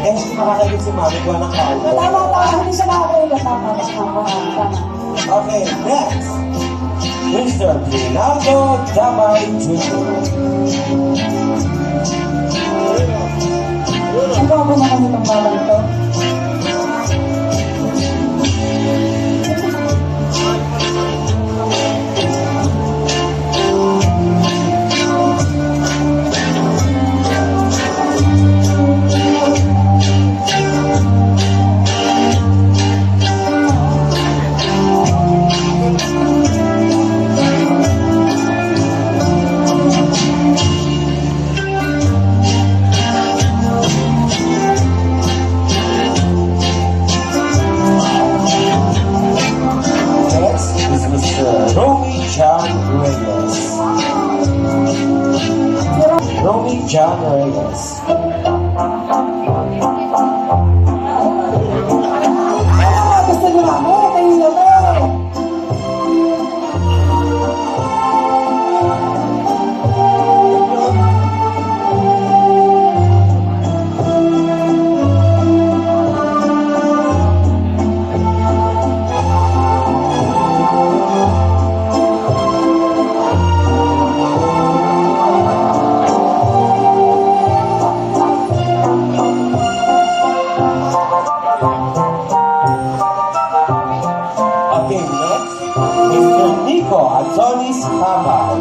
Eh, makakagit si Mami. Gawa ng kaupo. Tama, hindi siya nakakaila. Tama. Okay, next. Mr. Rinaldo Damay Jr. Ang gwapo na kami itong balang ito. Next is Mr. Romy John Reyes. Romy John Reyes. Gusto niyo kami? Kayo na to. Okay, next, Mr. Nico Antonis Pambal.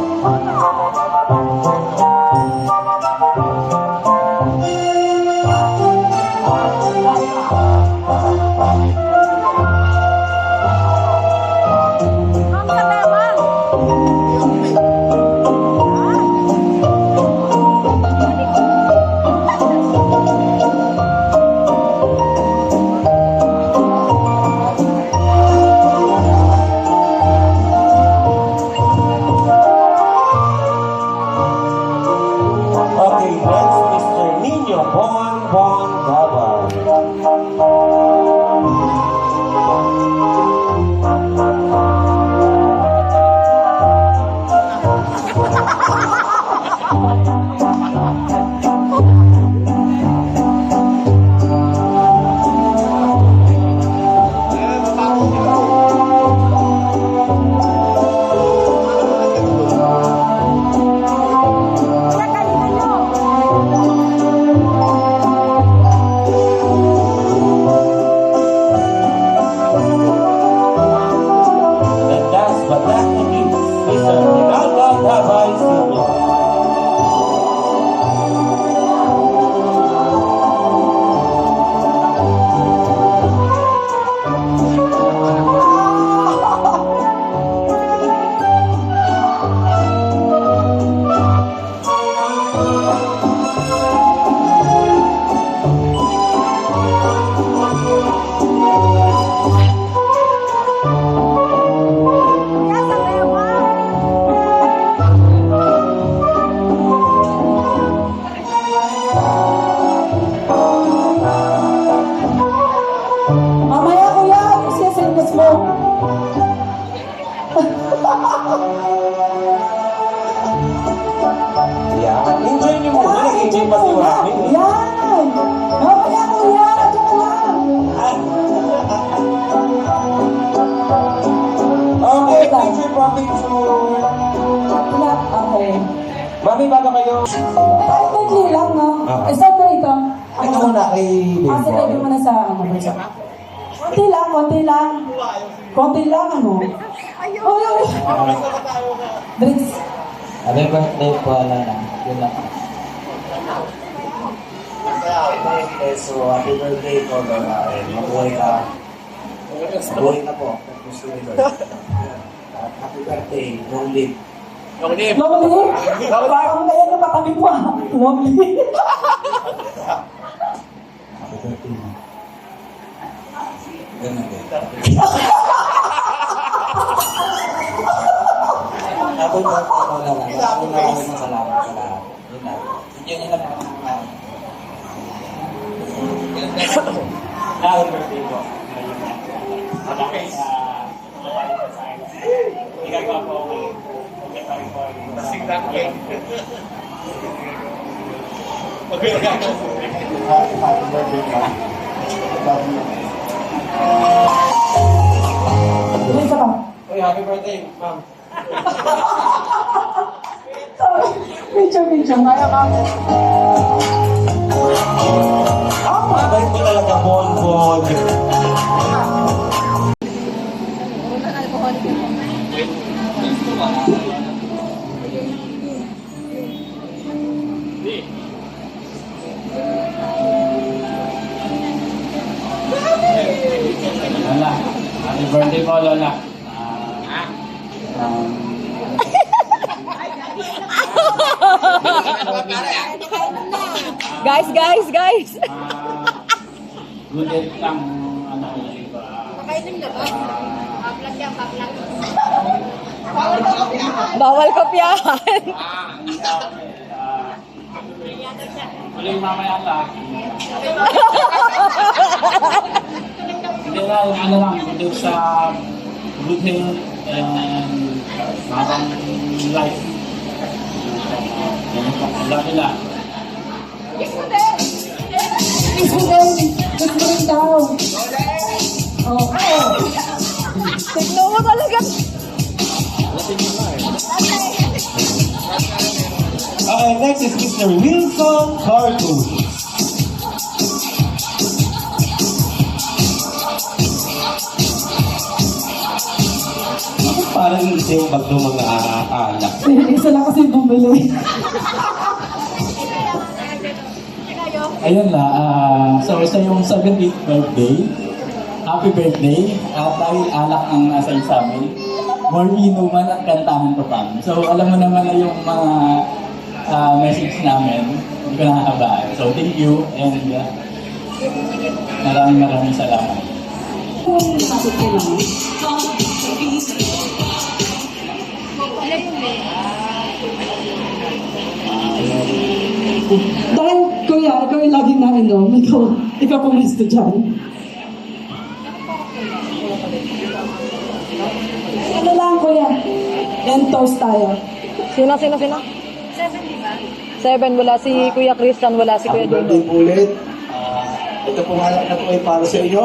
Okay, next, Mr. Nino Bon Gabal. And last but not least, Mr. Rinaldo Gabay Sr. Mamaya kuya, isisimbas mo. Yeah. Enjoy niyo muna. Nag-enjoy pa si Mami. Yan! Mamaya kuya, diyan ka lang. Okay, picture for picture. Okay. Mami, bago kayo. Ay, may lang, no? Ah. Start ko rito. Ito muna kay Kasi Baby mo na sa ano ba siya? Konti lang, ano? Drinks. Happy birthday po, Lola. Yun lang. So, happy birthday po, Lola. Mabuhay ka. Mabuhay na po. Happy birthday, long live. Lovely? Parang na yan ang matabi ko ah. Lovely. Happy birthday. Ganun din. Happy birthday po, Lola. Maraming salamat sa lahat. Yun lang. Yun lang. Happy birthday po. Happy birthday po. Love you. Drinks pa. Uy, happy birthday, ma'am. Picture. Kaya ka. Mabait ko talaga, bonbon. Lola. Happy birthday po, Lola. Guys! Good day lang, ano, Nakainom na ba? Bawal kopyahan. Uling mamaya lang. Hindi lang, ano lang, hindi sa good health and habang life. Lagi lang. Kiss daw. Tignan mo talaga. Okay, next is Mr. Wilson Cartoon. Parang isa yung bag ng mga alak. Isa lang kasi bumili. Ayun na, so isa yung 70th birthday. Happy birthday. At dahil alak ang nasa isa amin, more inuman at kantahan pa pa. So alam mo naman na yung mga message namin, hindi ko nakakabaan. So thank you and maraming salamat. Dahil, kuya, ikaw yung laging nainom, ikaw pumisto dyan. Ano lang, kuya? And toast tayo. Sino? 7, di ba? 7, wala si Kuya Christian, wala si Kuya Happy birthday Dono. po ulit. Ito pong alak na po ay para sa inyo.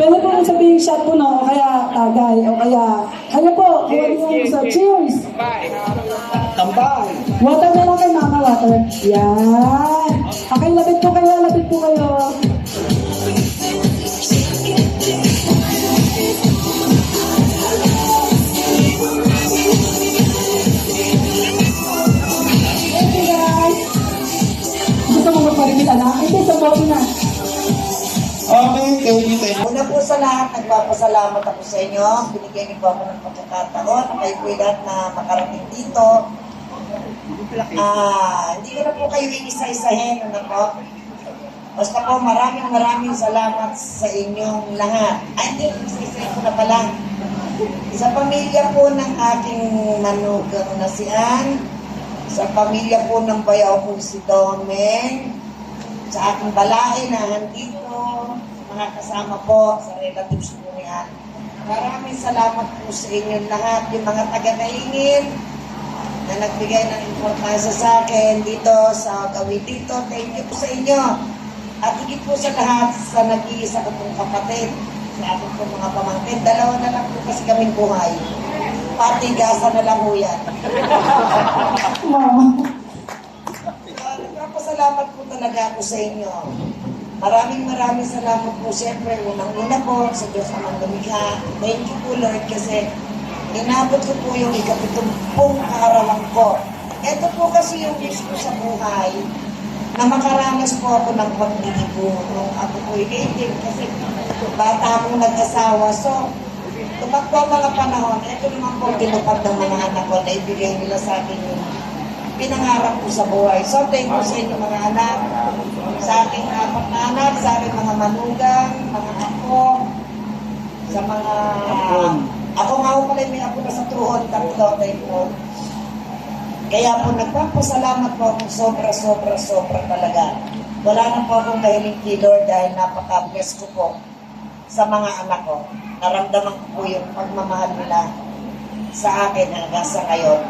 Pwede po kung sabihin shot po, no? O kaya tagay, o kaya, kayo po, kuha niyo sa cheers. Tampay! Water na lang kay mama, water. Yan. Okay, lapit po kayo. Thank you, guys. Gusto mo magparigit, anak? Ito, sa bote na. Okay, thank you. Una po sa lahat, nagpapasalamat ako sa inyo. Binigyan niyo po ako ng pagkakataon. Kayo po lahat na makarating dito. Hindi ko na po kayo iisa-isahin. Ano po? Basta po maraming salamat sa inyong lahat. Hindi, isa-isahin ko na pala. Sa pamilya po ng aking manugang na si Ann, sa pamilya po ng bayaw ko si Domen, sa aking balay na nandito, mga kasama po sa relatives po ni Ann. Maraming salamat po sa inyong lahat, yung mga taga-naingin na nagbigay ng importansya sa akin dito sa gawin dito. Thank you po sa inyo. At higit po sa lahat sa nag-iisa ko pong kapatid, sa aking po mga pamangkin. 2 na lang po kasi kaming buhay. Patigasan na lang po yan. Nagpapasalamat po talaga ako sa inyo. Maraming salamat po. Siyempre, unang-una po sa Diyos na lumikha. Thank you po, Lord, kasi inabot ko po yung 70 kaarawan ko. Ito po kasi yung wish ko sa buhay, na makaranas po ako ng pag-ibig nung ako po i-18 kasi bata akong nag-asawa. So, tumakbo ang mga panahon, ito naman po tinupad ng mga anak ko na ibigay nila sa akin yung pinangarap ko sa buhay. So, thank you sa inyo mga anak, sa aking apat na anak, sa aking mga manugang, mga ako, sa mga... Ako nga ako pala may ako na sa Truhon, tatlo, thank you. Kaya po nagpapasalamat po ako sobra talaga. Wala na po akong kahiling kay Lord dahil napaka-bless ko po sa mga anak ko. Naramdaman ko po yung pagmamahal nila sa akin hanggang sa ngayon.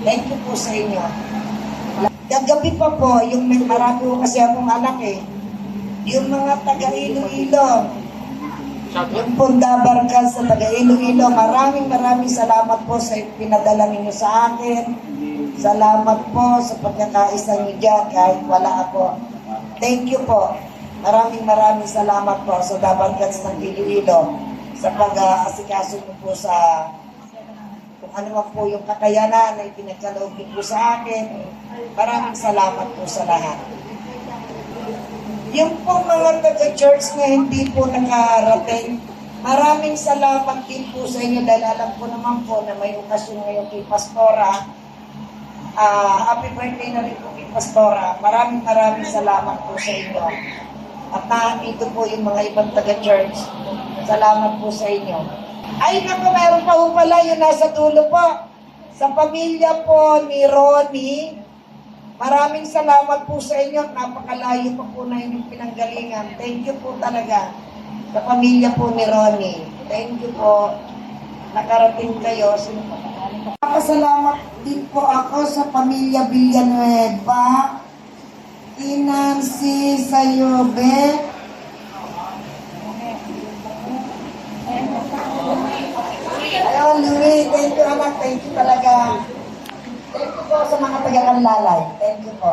Thank you po sa inyo. Gagabi pa po, yung may marami po kasi akong anak eh. Yung mga taga-Iloilo, yung Punda Barkas sa taga-Iloilo, maraming salamat po sa pinadala ninyo sa akin. Salamat po sa pagkakaisa niyo dyan kahit wala ako. Thank you po. Maraming salamat po sa Dabarkats ng Iloilo sa pag-asikaso niyo po sa kung ano man po yung kakayanan na ipinagkaloob niyo po sa akin. Maraming salamat po sa lahat. Yung po mga taga-church na hindi po nakarating, maraming salamat din po sa inyo dahil alam ko naman po na may okasyon ngayon kay Pastora. Happy birthday na rin po kay Pastora. Maraming salamat po sa inyo. At nakakito po yung mga ibang taga-church. Salamat po sa inyo. Ay, naku, meron pa po pala yung nasa dulo po. Sa pamilya po ni Ronnie, maraming salamat po sa inyo. Napakalayo pa po na inyong pinanggalingan. Thank you po talaga sa pamilya po ni Ronnie. Thank you po. Nakarating kayo. Pasalamat din po ako sa pamilya Villanueva, Nancy Sayobe, ayun, Louie, thank you anak, thank you talaga. Thank you po sa mga taga-Kanlalay. Thank you po.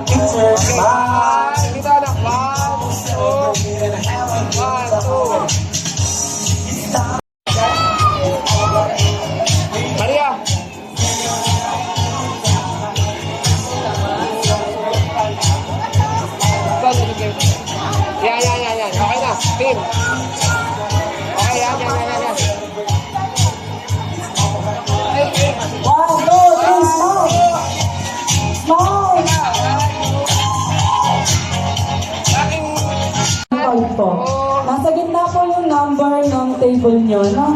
Picture, smile. Dito anak, 1, 2. Maria. Yan. Okay na. Team. Okay, yan. 1, 2, 3, smile! Smile! Po. Nasa gitna po yung number ng table nyo, no?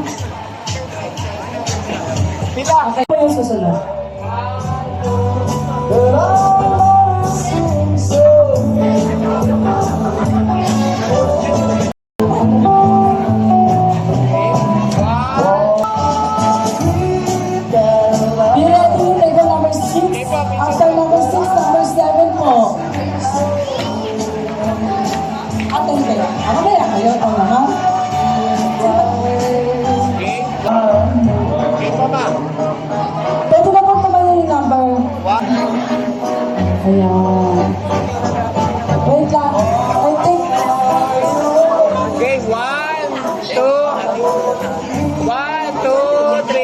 Okay po yung susunod. After number 6, number 7 po. Atay kayo. Ako na yan kayo. Ako na, ha? Pwede na po tumayo yung number. Ayan. Wait lang. I think. Okay, 1, 2,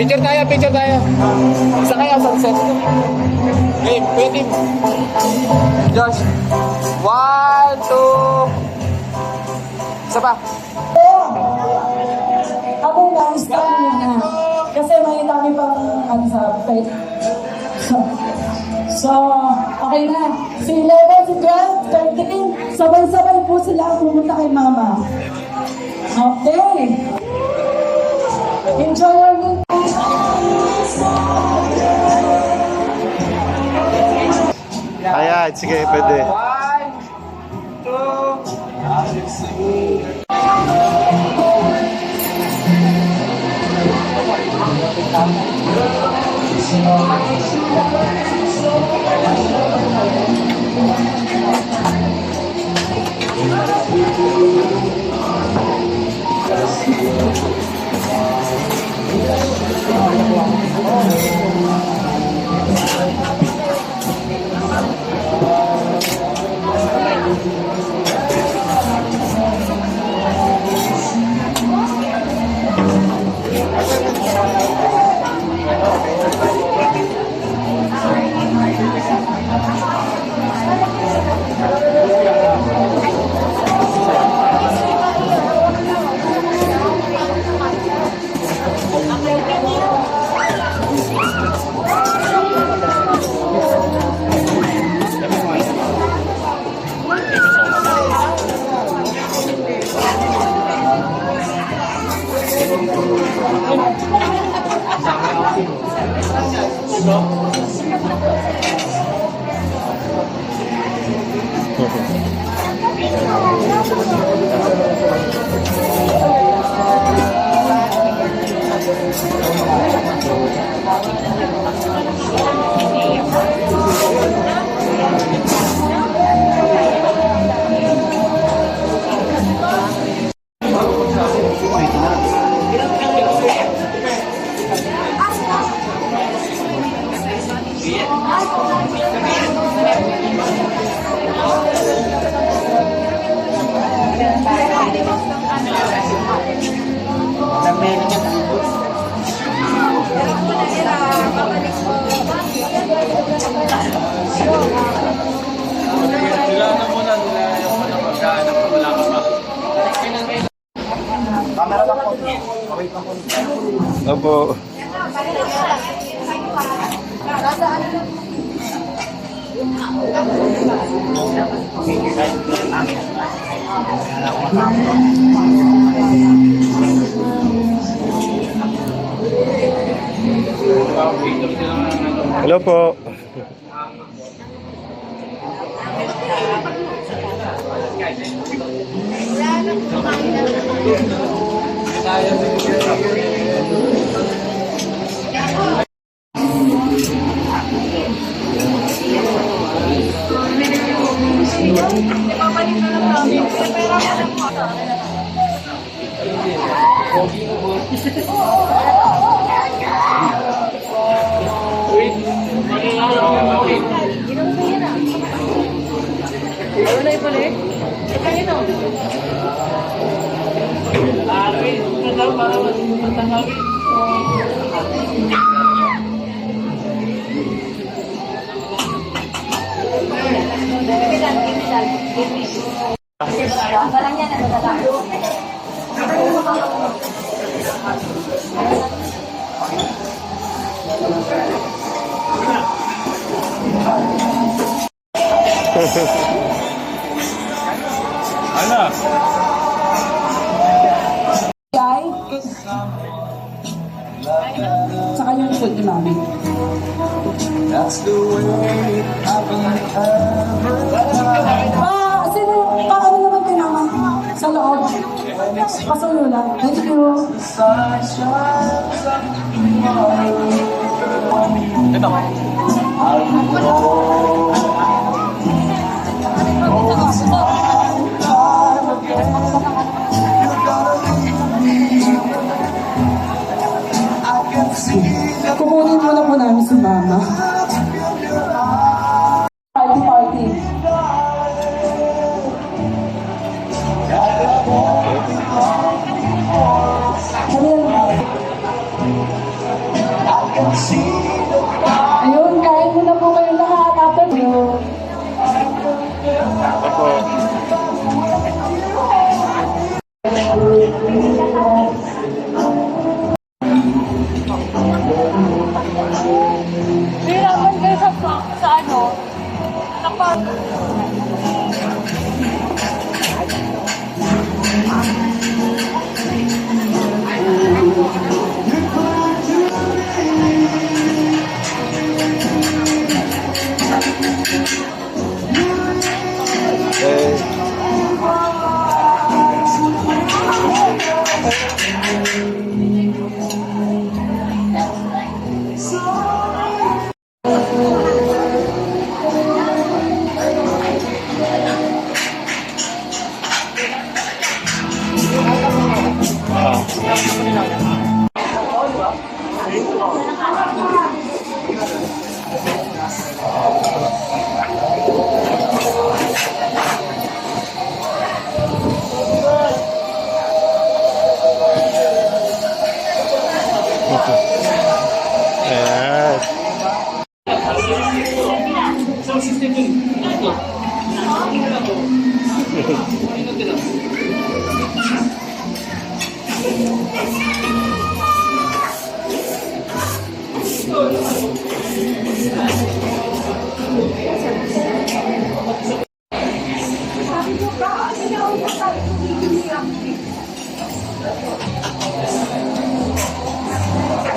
3. Picture tayo. Isa kaya sunset. Okay, pwede. Josh. 1, 2. Isa pa. Ako na-stop niyo na. Kasi may dami pang sa faith. So, okay na. Si 11, si 12, 13, sabay-sabay po sila pumunta kay Mama. Okay. Enjoy your meal. Ayan, sige, pwede. 1, 2. Opo. Hello po. Ay, saka yung food ni Mami. Sino, paano naman kayo naman sa loob? Pasuyo lang. Thank you. Kukunin mo na po namin si Mama. Party, party. Ayun, kain mo na po kayo lahat. After you. Hirapan kayo sa ano?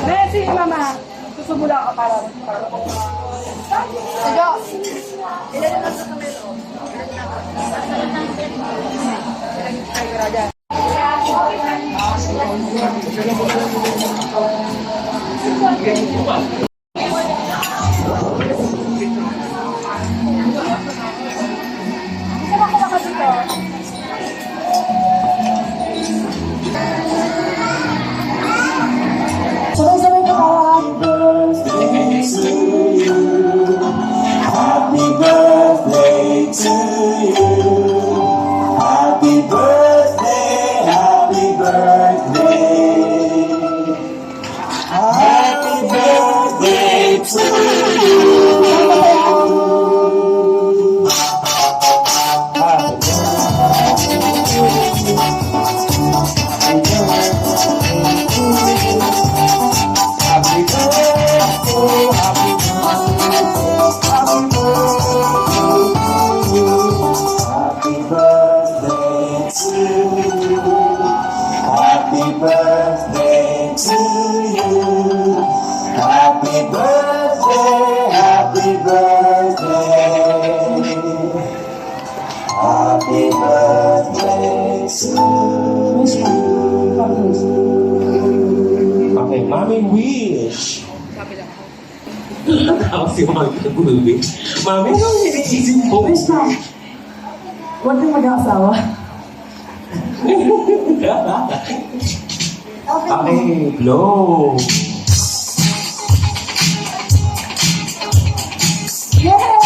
Messi, mama. Susumula ka para. Sige. Ilan na sa kamero? Sabay-sabay ka kawan. Happy birthday to you. Happy birthday, happy birthday. Happy birthday to you. Happy birthday, happy Happy birthday to you. Happy birthday, happy birthday. Happy birthday to you. Okay, Mami wish. Tapos si Mami nag-wish. Mami, anong iniisip mo? Wish na. Huwag kang mag-aasawa. Okay, blow.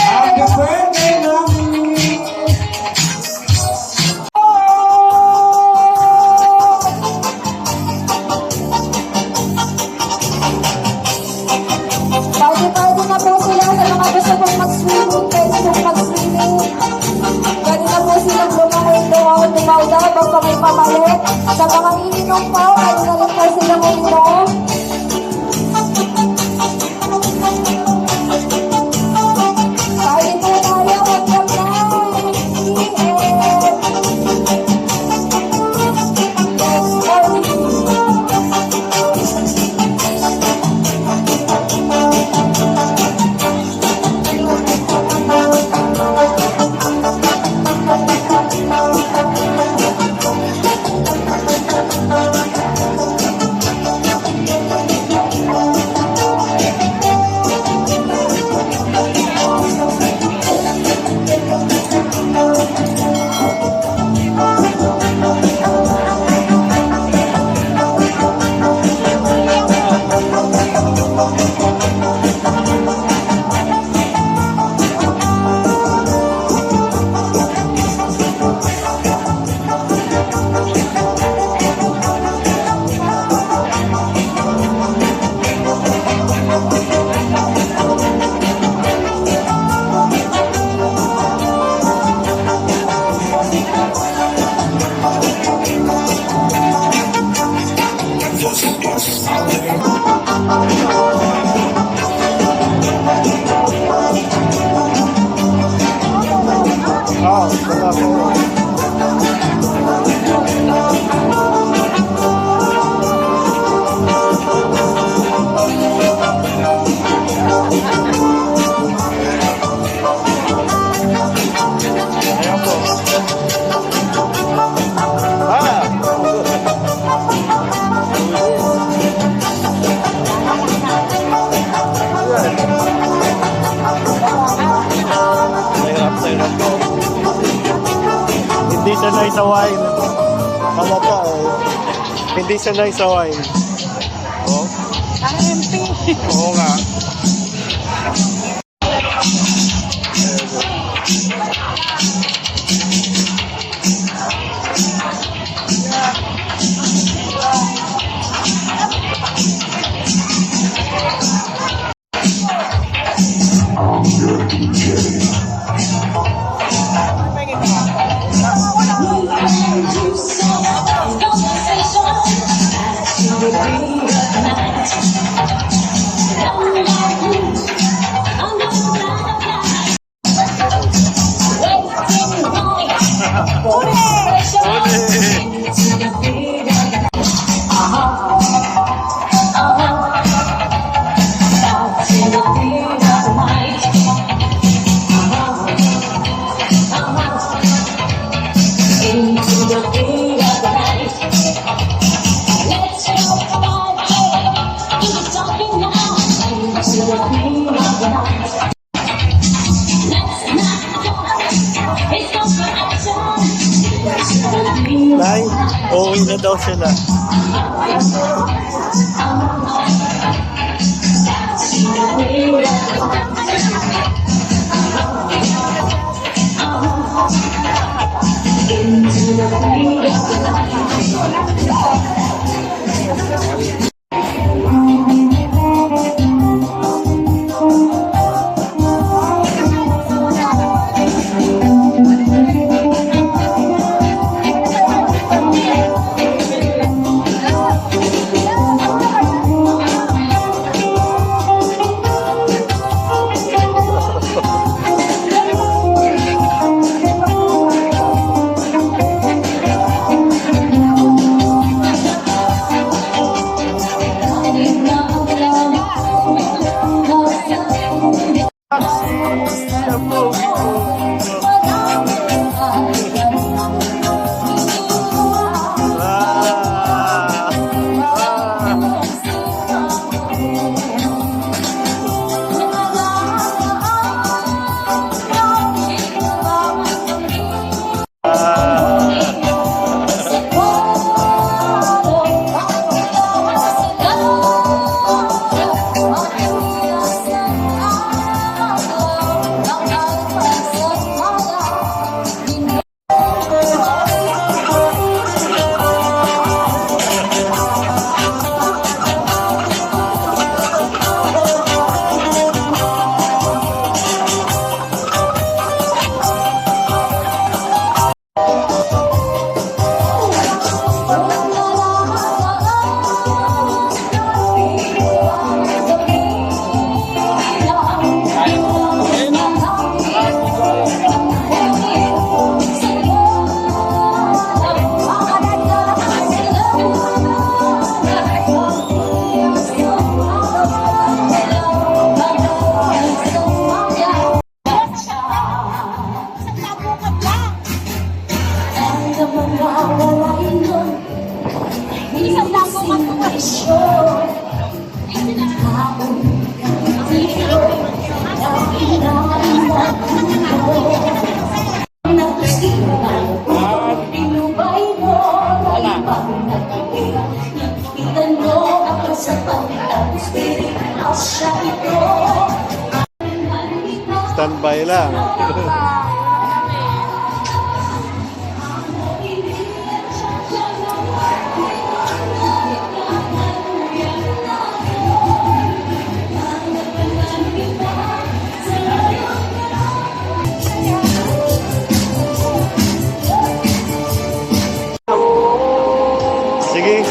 Happy birthday, Mami! Party-party na po sila sa mga gusto pong mag-swimming. Pwede pong mag-swimming. Pwede na po silang lumaw daw basta may pamalit. Sa mga ininom po, pwede na rin po silang uminom. Party po tayo, huwag ka na. Hindi sanay sa wine. Halata eh. Hindi sanay sa wine. Oh? Ang MP. Oo nga. Conversation, Nay, uuwi na daw sila. Standby lang. Sige.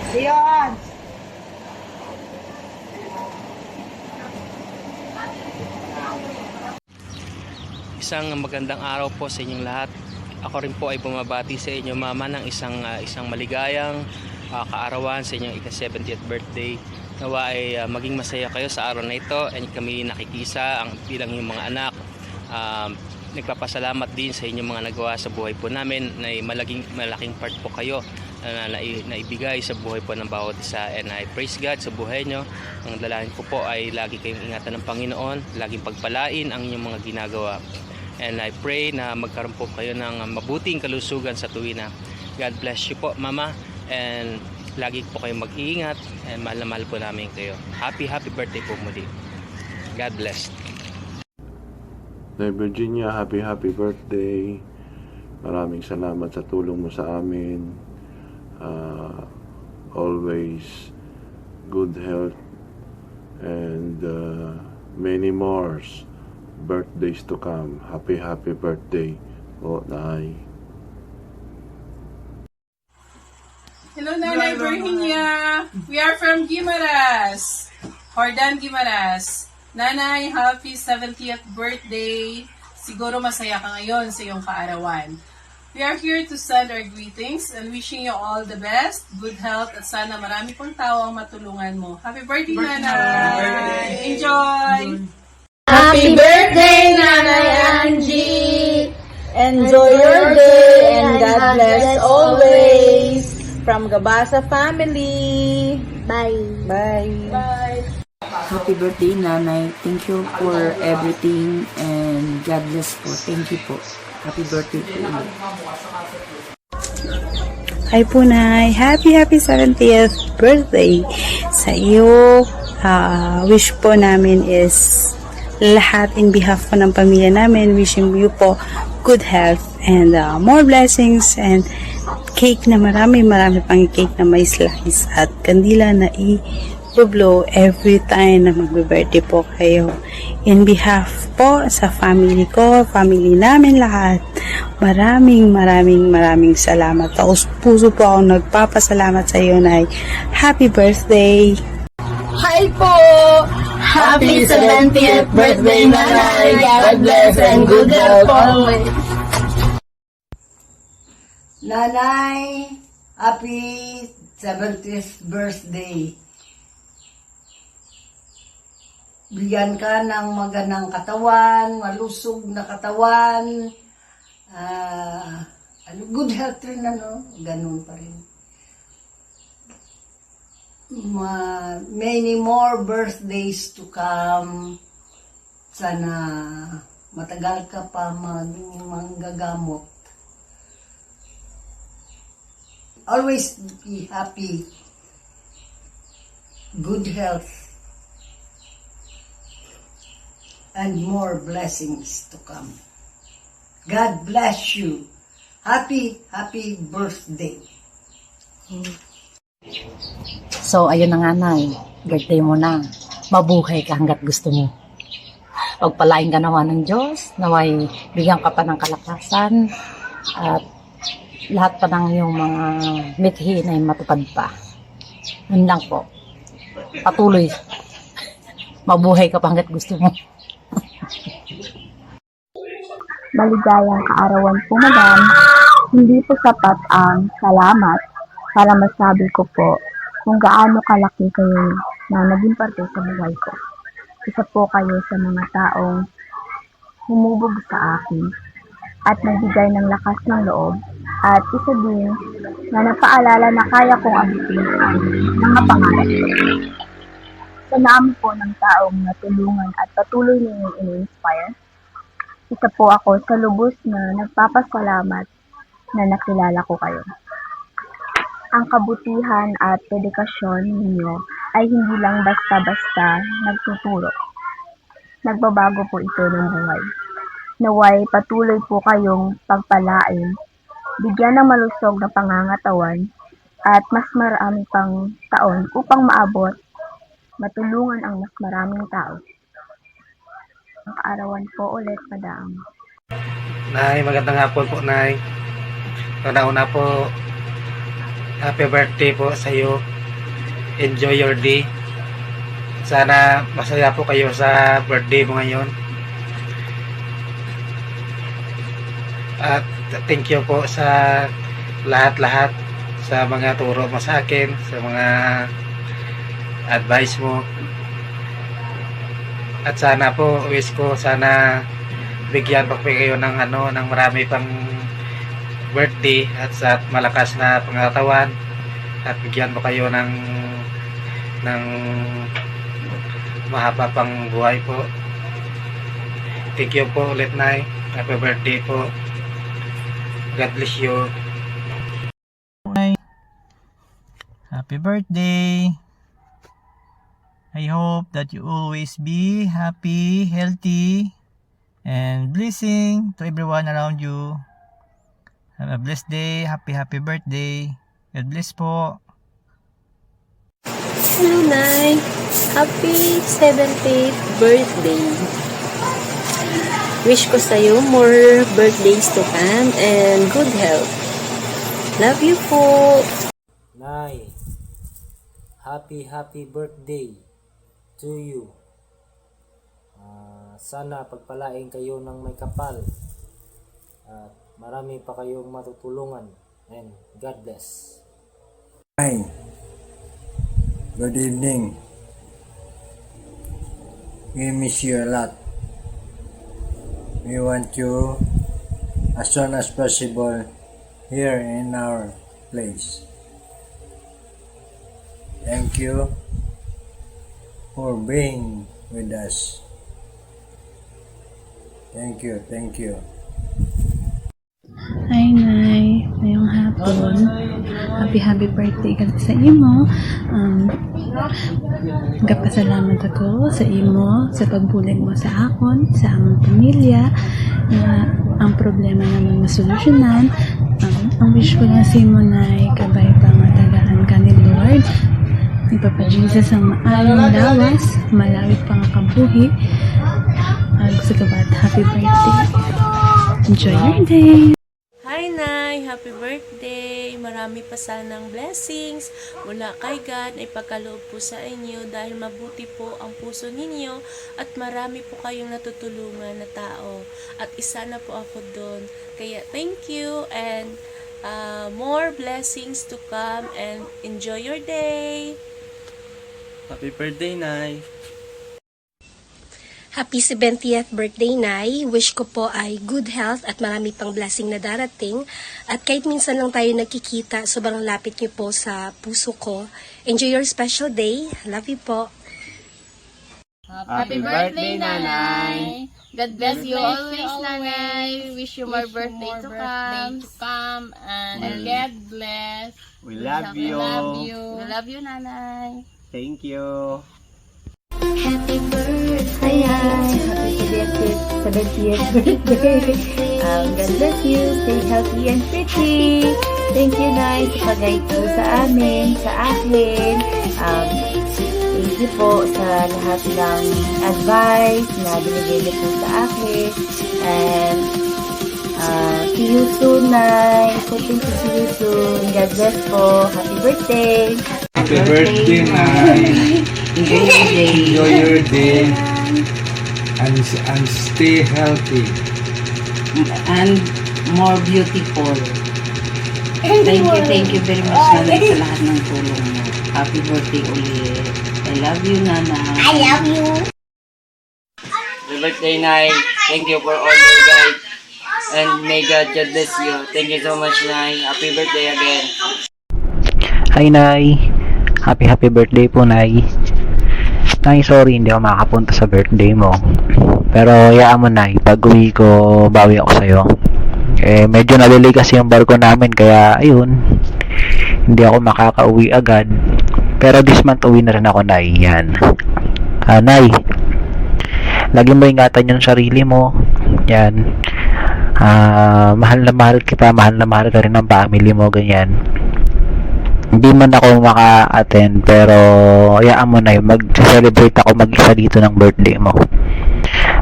Leon! Isang magandang araw po sa inyong lahat. Ako rin po ay bumabati sa inyo mama ng isang maligayang kaarawan sa inyong ika-70th birthday. Nawa ay maging masaya kayo sa araw na ito, and kami nakikisa ang bilang yung mga anak. Nagpapasalamat din sa inyong mga nagawa sa buhay po namin, na malaking part po kayo na ibigay sa buhay po ng bawat isa, and I praise God sa buhay nyo. Ang dalangin ko po ay lagi kayong ingatan ng Panginoon, laging pagpalain ang inyong mga ginagawa, and I pray na magkaroon po kayo ng mabuting kalusugan sa tuwina. God bless you po mama, and lagi po kayong mag-iingat, and mahal na mahal po namin kayo. Happy birthday po muli. God bless. Nay Virginia, happy birthday. Maraming salamat sa tulong mo sa amin. always good health, and many more birthdays to come. Happy birthday po, Nay. Hello, Nanay Virginia. We are from Guimaras. Hordan Guimaras. Nanay, happy 70th birthday. Siguro masaya ka ngayon sa iyong kaarawan. We are here to send our greetings and wishing you all the best, good health, at sana marami pong tao ang matulungan mo. Happy birthday, Nanay! Enjoy! Happy birthday, Nanay Angie! Enjoy your day and God bless always. From Gabasa family. Bye. Bye. Bye. Happy birthday, Nanay. Thank you for everything and God bless po. Thank you po. Happy birthday po. Hi po, Nay. Happy 70th birthday sa iyo. Wish po namin is lahat in behalf po ng pamilya namin. Wishing you po good health and more blessings and cake na marami pang cake na may slice at kandila na i-blow every time na magbe-birthday po kayo. In behalf po sa family ko, family namin lahat, maraming salamat. Taos puso po ako nagpapasalamat sa iyo, Nay. Happy birthday! Hi po! Happy 70th birthday, Nanay! God bless and good health always! Nanay, happy 70th birthday. Bigyan ka ng magandang katawan, malusog na katawan, good health rin, ganun pa rin. Many more birthdays to come. Sana matagal ka pa manggagamot. Always be happy, good health, and more blessings to come. God bless you. Happy birthday. So, ayun na nga, Nay. Birthday mo na. Mabuhay ka hanggat gusto mo. Pagpalain ka nawa ng Diyos, naway bigyan ka pa ng kalakasan, at lahat pa ng iyong mga mithi na matupad pa. Yun lang po. Patuloy. Mabuhay ka pa hanggat gusto mo. Maligayang kaarawan po, Madam. Hindi po sapat ang salamat para masabi ko po kung gaano kalaki kayo na naging parte sa buhay ko. Isa po kayo sa mga taong humubog sa akin at nagbigay ng lakas ng loob, at isa din na napaalala na kaya kong abutin ang mga pangarap ko. Sa naam po ng taong natulungan at patuloy ninyong in-inspire, isa po ako sa lubos na nagpapasalamat na nakilala ko kayo. Ang kabutihan at dedikasyon ninyo ay hindi lang basta-basta nagtuturo. Nagbabago po ito ng buhay. Naway patuloy po kayong pagpalain, bigyan ng malusog na pangangatawan, at mas marami pang taon upang maabot, matulungan ang mas maraming tao. Ang kaarawan po ulit, Madam. Nay, magandang hapon po, Nay. Una po, happy birthday po sa iyo. Enjoy your day. Sana masaya po kayo sa birthday mo ngayon. At thank you po sa lahat-lahat, sa mga turo mo sa akin, sa mga advice mo. At sana po, wish ko, sana bigyan pa kayo ng ng marami pang birthday at sa malakas na pangatawan, at bigyan pa kayo ng mahaba pang buhay po. Thank you po ulit, Nay. Happy birthday po. God bless you. Happy birthday. I hope that you always be happy, healthy, and blessing to everyone around you. Have a blessed day. Happy birthday. God bless po. Hello, Nay. Happy 70th birthday. Wish ko sa'yo more birthdays to come and good health. Love you po. Nay, happy birthday to you. Sana pagpalain kayo ng may kapal at marami pa kayong matutulungan, and God bless. Hi, good evening. We miss you a lot. We want you as soon as possible here in our place. Thank you for being with us. Thank you, thank you. Hi, Nay. Ngayong hapon. Happy birthday ka sa imo. Nagpasalamat ako sa imo sa pagbulig mo sa akon, sa among pamilya, na ang problema naman masolusyonan. Ang wish ko lang sa imo, Nay, kabay pa matagaan ka ni Lord. Ni Papa Jesus ang maayong lawas, malawit pang kabuhi. Gusto ka ba? Happy birthday. Enjoy your day. Hi, Nay! Happy birthday! Marami pa sanang blessings mula kay God na ipagkaloob po sa inyo dahil mabuti po ang puso ninyo at marami po kayong natutulungan na tao. At isa na po ako doon. Kaya thank you and more blessings to come and enjoy your day! Happy birthday, Nay! Happy 70th birthday, Nay. Wish ko po ay good health at marami pang blessing na darating. At kahit minsan lang tayo nagkikita, sobrang lapit niyo po sa puso ko. Enjoy your special day. Love you po. Happy birthday, Nanay. God bless you always, Nanay. Wish you more birthday to come. And God bless. We love We you. love you. We love you, Nanay. Thank you. Happy birthday. Happy 70th birthday. God bless you. Stay healthy and pretty. Thank you, Nay, sa pag-guide po sa amin, sa akin. Thank you po sa lahat ng advice na binigay niyo po sa akin. And see you soon, Nay. Hoping to see you soon. God bless po. Happy birthday. Happy birthday, Nay. Enjoy your day. Enjoy your day. And stay healthy. And more beautiful. Thank you very much, Nanay, sa lahat ng tulong mo. Happy birthday ulit. I love you, Nanay. I love you. Happy birthday, Nay. Thank you for all your guide. And may God bless you. Thank you so much, Nay. Happy birthday again. Hi, Nay. Happy birthday po, Nay. Nay, sorry, hindi ako makapunta sa birthday mo. Pero, hayaan mo, Nay. Pag uwi ko, bawi ako sa'yo. Medyo nalilay kasi yung barko namin, kaya, ayun. Hindi ako makakauwi agad. Pero this month, uwi na rin ako, Nay. Yan. Nay, lagi mo ingatan yung sarili mo. Yan. Mahal na mahal kita. Mahal na mahal ka rin ng family mo, ganyan. Hindi man ako maka-attend, pero hayaan mo, Nay, mag-celebrate ako mag-isa dito ng birthday mo.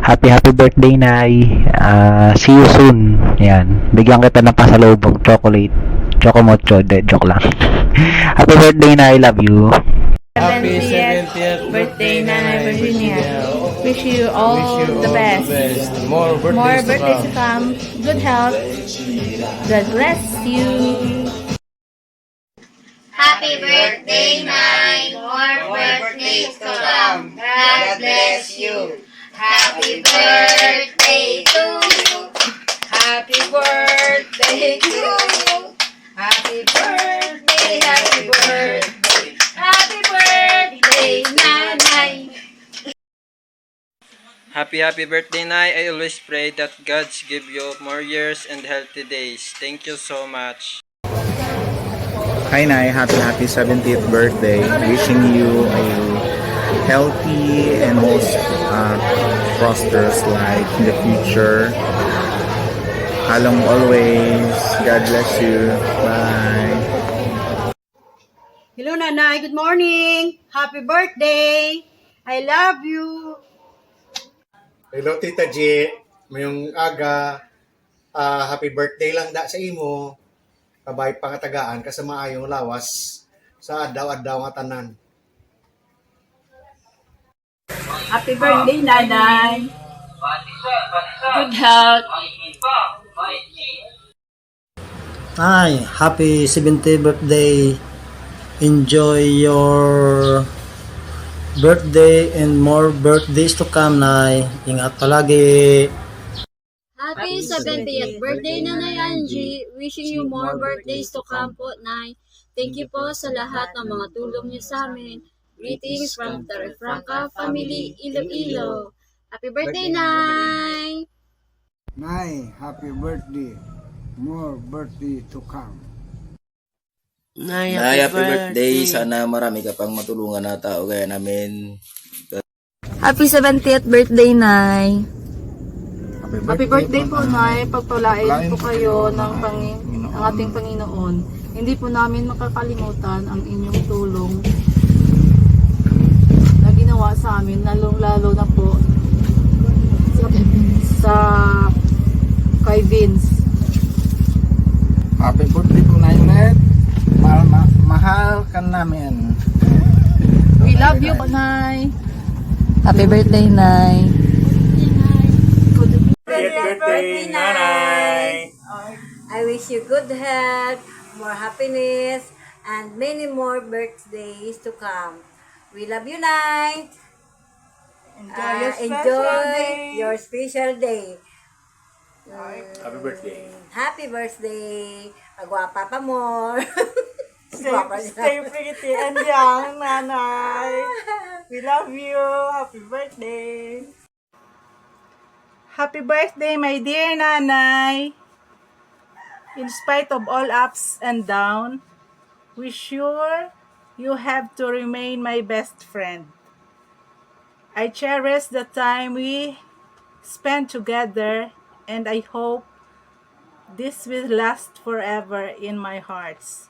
Happy birthday, Nay. See you soon. Yan. Bigyan kita ng pasalubong chocolate. Chocomocho. Joke lang. Happy birthday, Nay. Love you. Happy 70th birthday, Nanay Virginia. Wish you all the best. More birthdays to come. Good health. God bless you. Happy birthday, Nay. More birthdays to come. God bless you. Happy birthday to you. Happy birthday to you. Happy birthday, happy birthday. Happy birthday, Nanay. Happy birthday, Nay. I always pray that God give you more years and healthy days. Thank you so much. Hi, Nay. Happy 70th birthday. Wishing you a healthy and most prosperous life in the future. Halong always. God bless you. Bye. Hello, Nanay. Good morning. Happy birthday. I love you. Hello, Tita G. Mayong aga. Happy birthday lang da sa imo. Kabay pangatagaan ka sa maayong lawas sa adlaw-adlaw nga tanan. Happy birthday, Nanay. Good health. Hi, happy 70th birthday. Enjoy your birthday and more birthdays to come, Nay. Ingat palagi. Happy 70th birthday, Nanay Angie. Wishing you more birthdays to come po, Nay. Thank you po sa lahat ng mga tulong niyo sa amin. Greetings from the Refranca family, Iloilo. Happy birthday, Nay! Nay, happy birthday. More birthday to come. Nay, happy birthday. Sana marami ka pang matulungan na tao gaya namin. Happy 70th birthday, Nay. Happy birthday po, Nay. Pagpalain po kayo ng ating Panginoon. Hindi po namin makakalimutan ang inyong tulong na ginawa sa amin, lalong-lalo na po sa kay Vince. Happy birthday po, Nay Net. Mahal ka namin. We love you, Nay. Happy birthday, Nay. Happy birthday, Nanay! I wish you good health, more happiness, and many more birthdays to come. We love you, Nay! Enjoy your special day. Happy birthday. Happy birthday! Magwapa pa more! Stay pretty and young, Nanay. We love you. Happy birthday. Happy birthday, my dear Nanay. In spite of all ups and downs, we sure you have to remain my best friend. I cherish the time we spent together, and I hope this will last forever in my hearts.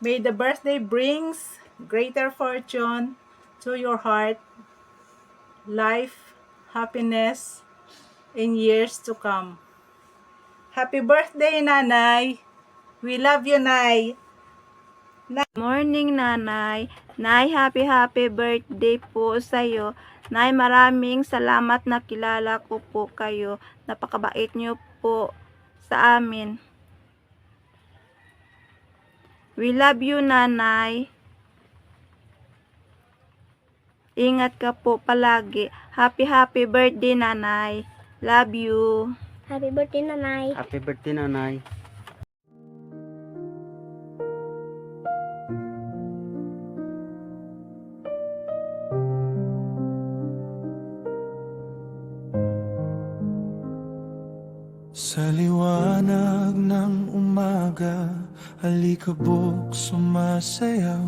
May the birthday brings greater fortune to your heart, life, happiness, in years to come. Happy birthday, Nanay! We love you, Nay! Morning, Nanay. Nay, happy birthday po sa'yo. Nay, maraming salamat na kilala ko po kayo. Napakabait niyo po sa amin. We love you, Nanay. Ingat ka po palagi. Happy birthday, Nanay. Love you. Happy birthday, Nanay. Happy birthday, Nanay. Sa liwanag ng umaga, alikabok sumasayaw.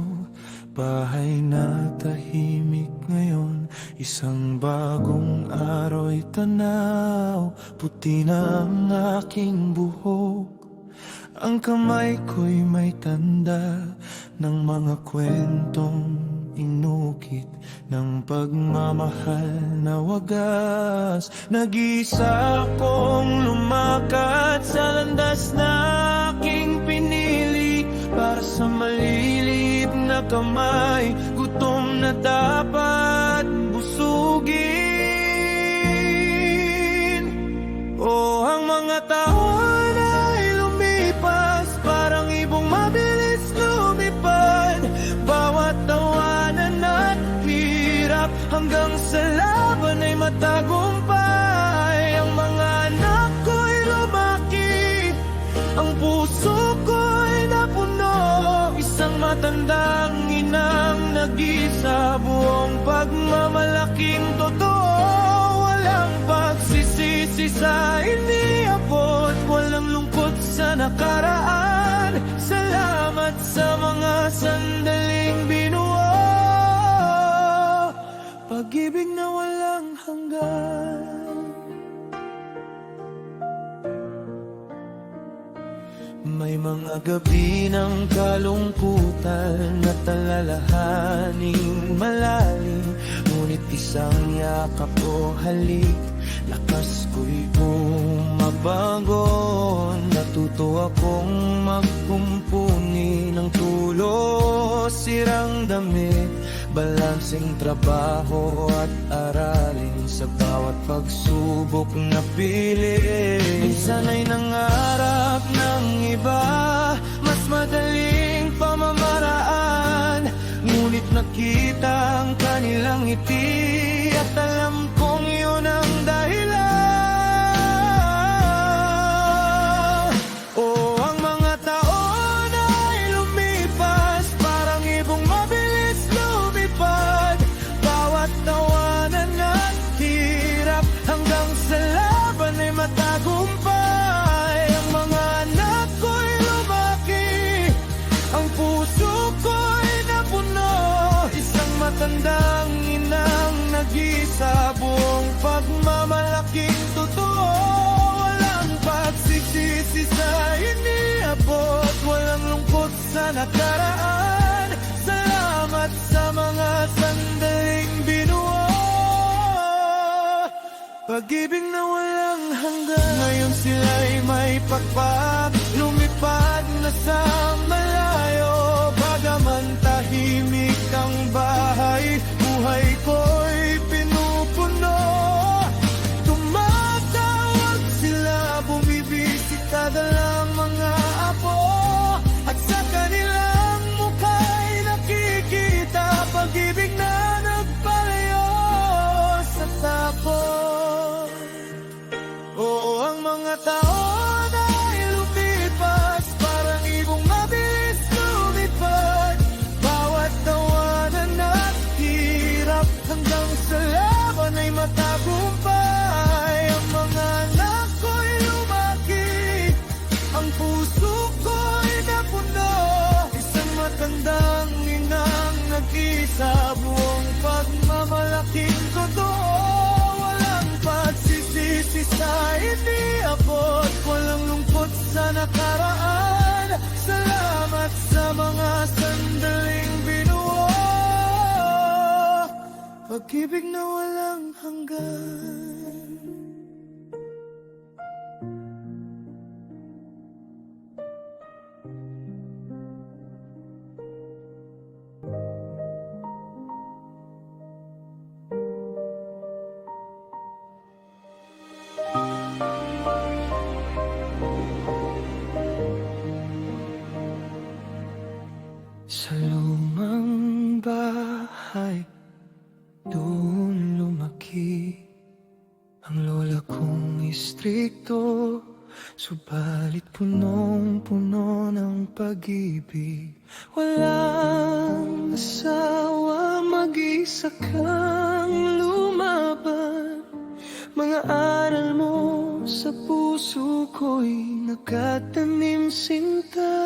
Bahay na tahimik ngayon, isang bagong ara'y tanaw. Puti na ang aking buhok, ang kamay ko'y may tanda ng mga kwentong inukit ng pagmamahal na wagas. Nag-iisa akong lumakad sa landas na aking pinili, para sa maliliit na kamay, gutom na dapat busugin. O ang mga taon ay lumipas, parang ibong mabilis lumipad. Bawat tawanan at hirap, hanggang sa laban ay matagumpay. Ang mga anak ko'y lumaki, ang puso ko'y napuno. Isang matandang inang nag-isa, buong pagmamalaking totoo. Walang pagsisisi sa iniabot, walang lungkot sa nakaraan. Salamat sa mga sandaling binuo, pag-ibig na walang hanggan. May May mga gabi ng kalungkutan at alalahaning malalim, ngunit isang yakap o halik, lakas ko'y bumabago. Natuto akong magkumpuni ng tulos, sirang damit, balanseng trabaho at aralin sa bawat pagsubok na pili. Minsan ay nangarap ng iba, mas madaling pamamaraan, ngunit nakita ang kanilang ngiti at alam kong yun ang dahilan. Oh, ang mga taon ay lumipas, parang ibong mabilis lumipad. Bawat tawanan at hirap, hanggang sa laban ay matagumpay. Ang mga anak ko'y lumaki, ang puso ko'y napuno. Isang matandang inang nag-isa, buong pagmamalaking totoo. Walang pagsisisi sa iniabot, walang lungkot sa nakaraan. Salamat sa mga sandaling binuo, pag-ibig na walang hanggan. Ngayon sila'y may pagpag, lumipad na sa malayo. Bagaman tahimik ang bahay, buhay ko'y pinupuno. Tumatawag sila, bumibisita, dalang mga apo, at sa kanilang mukha'y nakikita pag-ibig na nagpalayo sa tapon. Oo, ang mga taon ay lumipas, parang ibong mabilis lumipad. Bawat tawanan at hirap, hanggang sa laban ay matagumpay. Ang mga anak ko'y lumaki, ang puso ko'y napuno. Isang matandang inang nag-isa, buong pagmamalaking totoo. Walang pagsisisi sa iniabot, walang lungkot sa nakaraan. Salamat sa mga sandaling binuo, pag-ibig na walang hanggan. Sa lumang bahay, doon lumaki ang lola kong istrikto, subalit punong-puno ng pag-ibig. Walang asawa, mag-isa kang lumaban. Mga aral mo sa puso ko'y nakatanim sinta.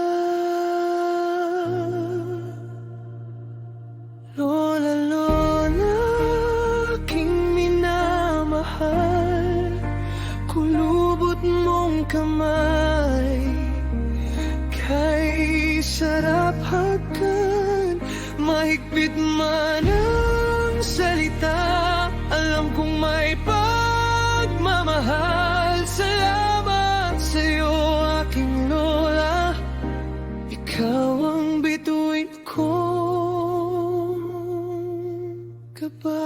Lola, lola, aking minamahal, kulubot mong kamay, kay sarap hagan, mahigpit man ang salita. Alam kong may pagmamahal. Salamat sa'yo, aking lola, ikaw ang bituin ko. Goodbye.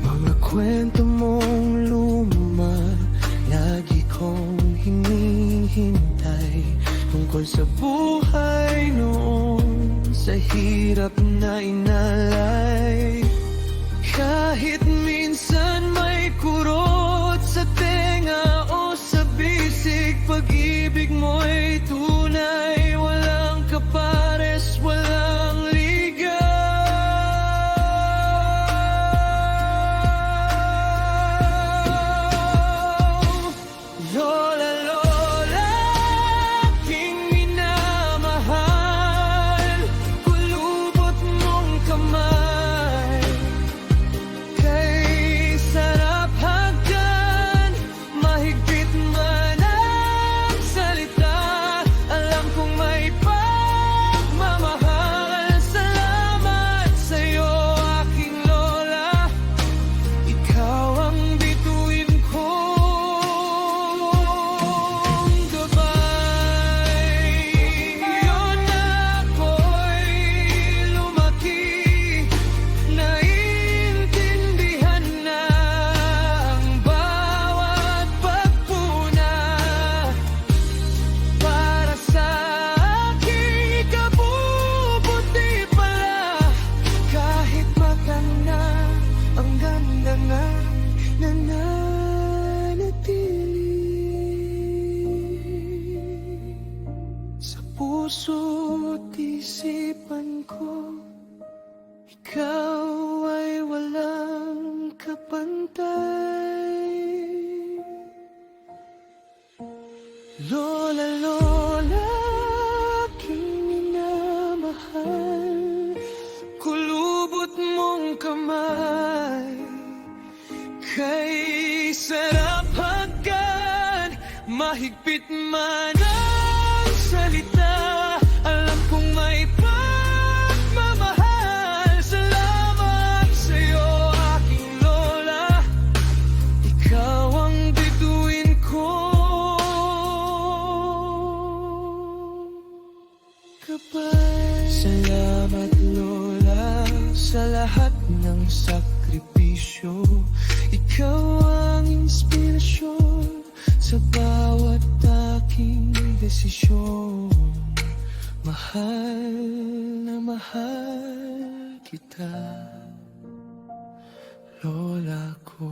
Mga kwento mong luma, lagi kong hinihintay, tungkol sa buhay noon sa pantay. Lola, aking minamahal, kulubot mong kamay, kay sarap hagkan, mahigpit man ang salita, alam kong may pagmamahal. Salamat sa'yo, aking lola, ikaw ang bituin ko. Salamat lola sa lahat ng sakripisyo, ikaw ang inspirasyon sa bawat aking desisyon. Mahal na mahal kita, lola ko.